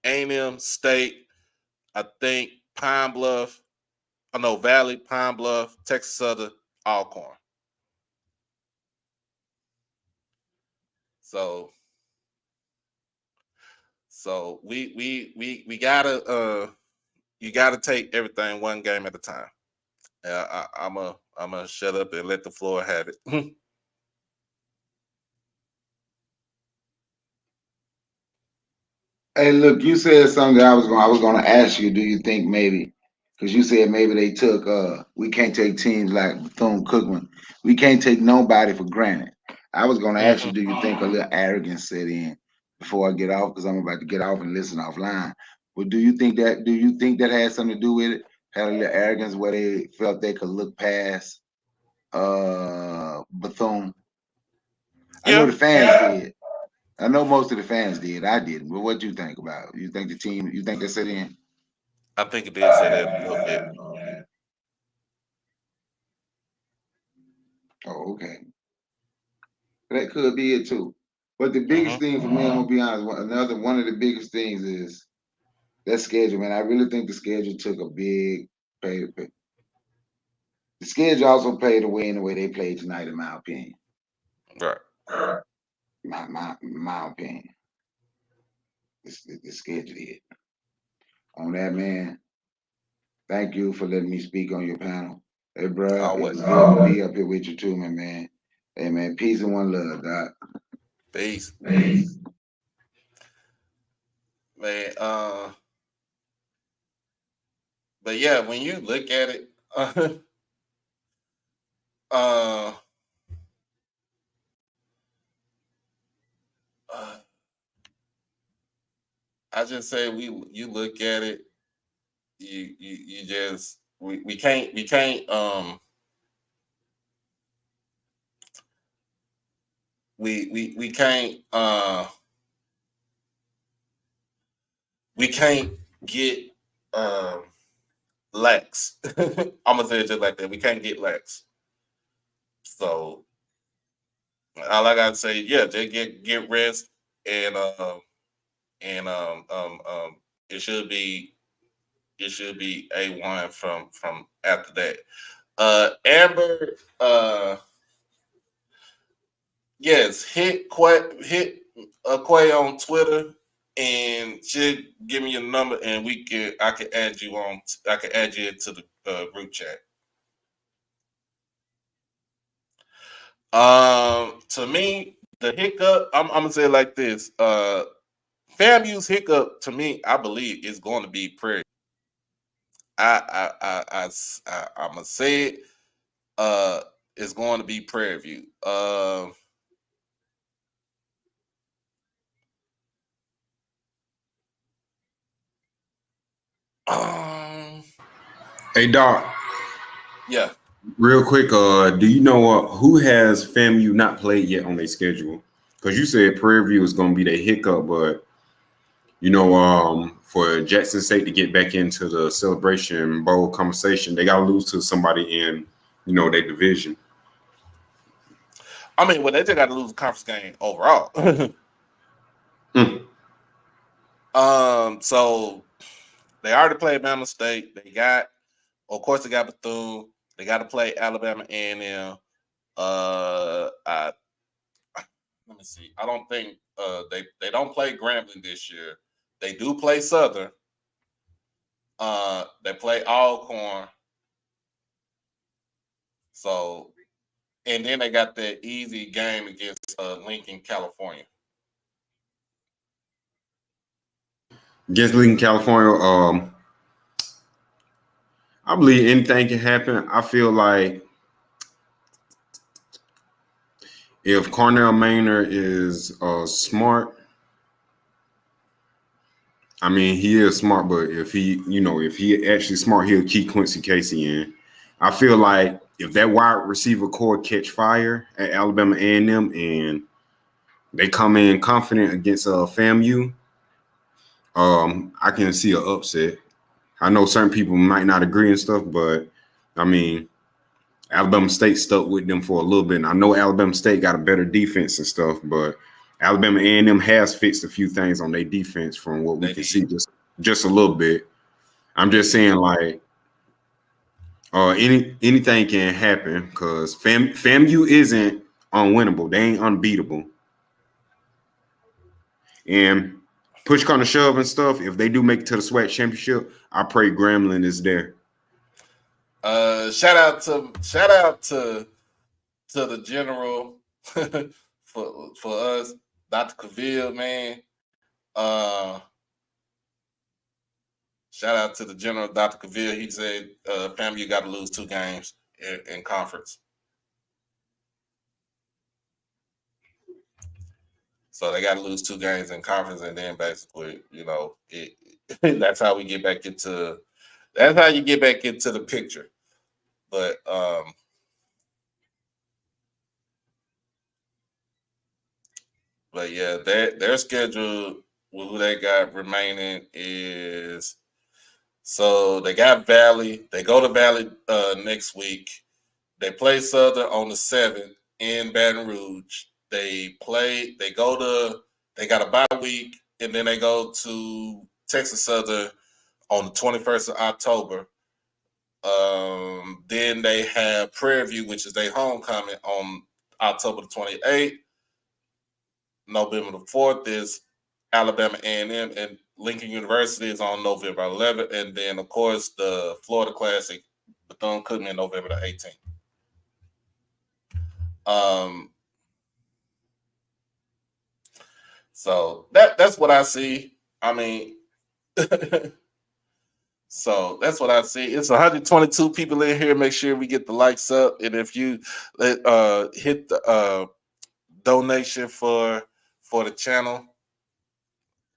Speaker 1: A&M State. I think Pine Bluff. I know Valley, Pine Bluff, Texas Southern, Alcorn. So we gotta you gotta take everything one game at a time. I'm gonna shut up and let the floor have it.
Speaker 5: Hey, look, you said something I was gonna ask you. Do you think maybe, because you said maybe they took we can't take teams like Bethune-Cookman. We can't take nobody for granted. I was gonna ask you, do you think a little arrogance set in before I get off? Because I'm about to get off and listen offline. But do you think that had something to do with it? Had a little arrogance where they felt they could look past Bethune? I know
Speaker 1: Yeah,
Speaker 5: the fans did. I know most of the fans did. I didn't. But what do you think about it? You think the team? You think they set in?
Speaker 1: I think it did set in a little bit.
Speaker 5: Oh, okay. That could be it too. But the biggest thing for me, I'm gonna be honest. One of the biggest things is that schedule, man. I really think the schedule took a big pay. The schedule also played away in the way they played tonight, in my opinion.
Speaker 1: Right.
Speaker 5: My opinion. The schedule did. On that, man. Thank you for letting me speak on your panel. Hey, bro,
Speaker 1: Always.
Speaker 5: it's good to be up here with you too, man. Hey, man, peace and one love, Doc.
Speaker 1: Peace. Man, but yeah, when you look at it, I just say you look at it, you just we can't we can't get lax. I'm gonna say it just like that. We can't get lax. So all I gotta say, yeah, just get rest and it should be A1 from after that. Amber, yes, hit Quay on Twitter and should give me your number and I can add you into the group chat. To me, the hiccup, I'm gonna say it like this. FAMU's hiccup to me, I believe, is going to be Prairie. I'm gonna say it. It's going to be Prairie View.
Speaker 2: Hey Doc.
Speaker 1: Yeah.
Speaker 2: Real quick, do you know who has FAMU not played yet on their schedule? Because you said Prairie View is going to be the hiccup, but for Jackson State to get back into the Celebration Bowl conversation, they got to lose to somebody in their division.
Speaker 1: I mean, well, they just got to lose a conference game overall. So they already played Bama State. Of course, they got Bethune. They got to play Alabama A&M. let me see. I don't think they don't play Grambling this year. They do play Southern. They play Alcorn. So, and then they got that easy game against Lincoln, California.
Speaker 2: Against Lincoln, California, I believe anything can happen. I feel like if Cornell Maynard is smart, I mean, he is smart, but if he actually smart, he'll keep Quincy Casey in. I feel like if that wide receiver core catch fire at Alabama A&M and they come in confident against FAMU, I can see an upset. I know certain people might not agree and stuff, but I mean, Alabama State stuck with them for a little bit. And I know Alabama State got a better defense and stuff, but Alabama A&M has fixed a few things on their defense from what we can see, just a little bit. I'm just saying, like, anything can happen because FAMU isn't unwinnable. They ain't unbeatable. And push come to shove and stuff, if they do make it to the SWAC championship, I pray Grambling is there.
Speaker 1: Shout out to the general for us, Dr. Cavill, man. Shout out to the general, Dr. Cavill. He said, "FAMU got to lose 2 games in conference." So they got to lose 2 games in conference, and then basically, that's how we get back into. That's how you get back into the picture. But yeah, their schedule, who they got remaining is, so they got Valley. They go to Valley next week. They play Southern on the 7th in Baton Rouge. They got a bye week, and then they go to Texas Southern on the 21st of October. Then they have Prairie View, which is their homecoming, on October the 28th. November the 4th is Alabama A&M, and Lincoln University is on November 11th. And then, of course, the Florida Classic, Bethune-Cookman, November the 18th. So that's what I see. I mean, so that's what I see. It's 122 people in here. Make sure we get the likes up, and if you hit the donation for the channel,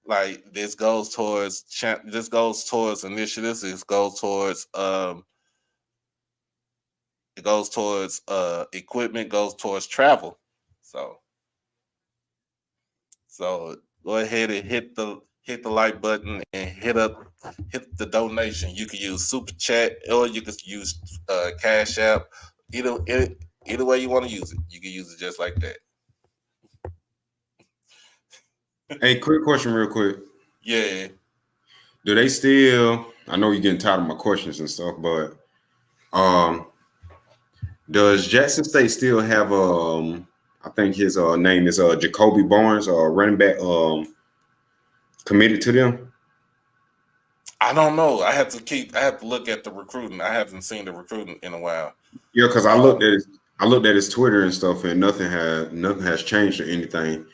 Speaker 1: like this goes towards initiatives. This goes towards equipment, goes towards travel. So go ahead and hit the like button and hit the donation. You can use Super Chat or you can use Cash App. Either way you want to use it, you can use it just like that.
Speaker 2: Hey, quick question real quick.
Speaker 1: Yeah.
Speaker 2: Do they still, I know you're getting tired of my questions and stuff, but does Jackson State still have I think his name is Jacoby Barnes, running back, committed to them?
Speaker 1: I don't know. I have to look at the recruiting. I haven't seen the recruiting in a while.
Speaker 2: Yeah, because I looked at his Twitter and stuff, and nothing has changed or anything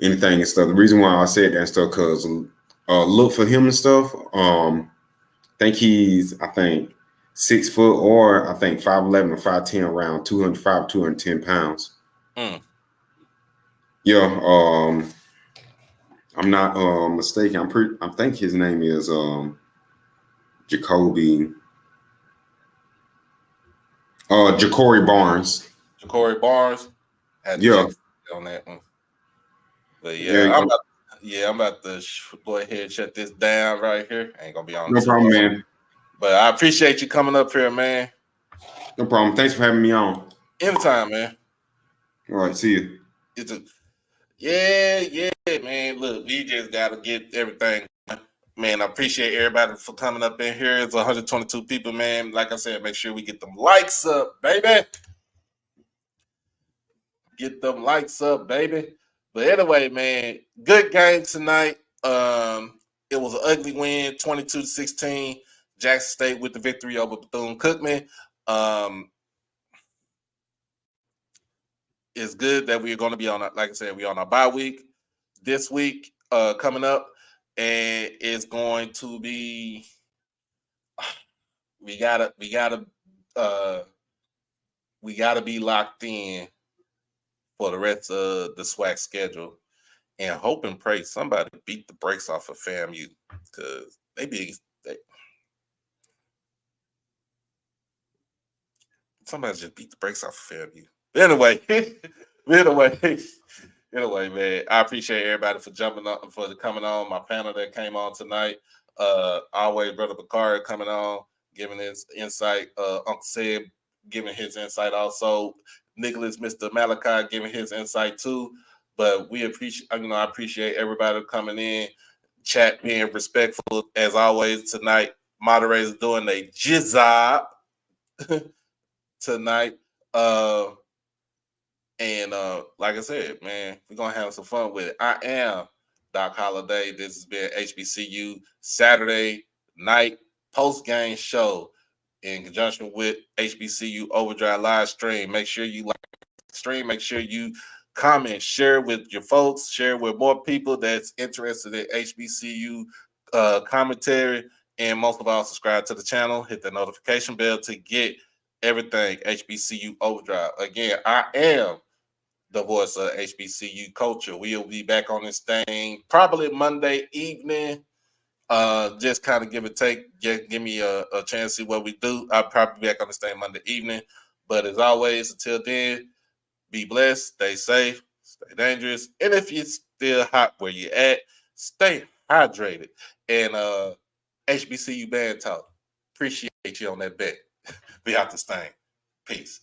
Speaker 2: and stuff. The reason why I said that and stuff, because look for him and stuff. I think he's 6 foot, or I think 5'11" or 5'10", around 205, 210 pounds. Yeah, I'm not mistaken. I think his name is Jacory Barnes.
Speaker 1: Jacory Barnes.
Speaker 2: Yeah.
Speaker 1: On that one. But I'm about to go ahead and shut this down right here. Ain't gonna be on.
Speaker 2: No problem, man.
Speaker 1: But I appreciate you coming up here, man.
Speaker 2: No problem. Thanks for having me on.
Speaker 1: Anytime, man.
Speaker 2: All right, see you.
Speaker 1: Yeah, man. Look, we just gotta get everything. Man, I appreciate everybody for coming up in here. It's 122 people, man. Like I said, make sure we get them likes up, baby. Get them likes up, baby. But anyway, man, good game tonight. It was an ugly win, 22-16. Jackson State with the victory over Bethune-Cookman. It's good that we're going to be on, like I said, we're on our bye week this week coming up, and it's going to be. We gotta be locked in for the rest of the SWAC schedule, and hope and pray somebody beat the brakes off of FAMU, because somebody just beat the brakes off of FAMU. But anyway, man, I appreciate everybody for coming on. My panel that came on tonight. Always Brother Bakari coming on, giving his insight. Uncle Seb giving his insight also. Nicholas, Mr. Malachi giving his insight too. But we appreciate, I appreciate everybody coming in, chat, being respectful as always tonight. Moderators doing their job tonight. And like I said, man, we're gonna have some fun with it. I am Doc Holliday. This has been HBCU Saturday night post-game show in conjunction with HBCU Overdrive live stream. Make sure you like the stream. Make sure you comment, share with your folks, share with more people that's interested in HBCU commentary, and most of all, subscribe to the channel. Hit the notification bell to get everything HBCU Overdrive. Again, I am the voice of HBCU culture. We'll be back on this thing probably Monday evening. Just kind of give or take. Give me a chance to see what we do. I'll probably be back on this thing Monday evening. But as always, until then, be blessed, stay safe, stay dangerous. And if you're still hot where you're at, stay hydrated. And HBCU Band Talk, appreciate you on that bet. Be out this thing. Peace.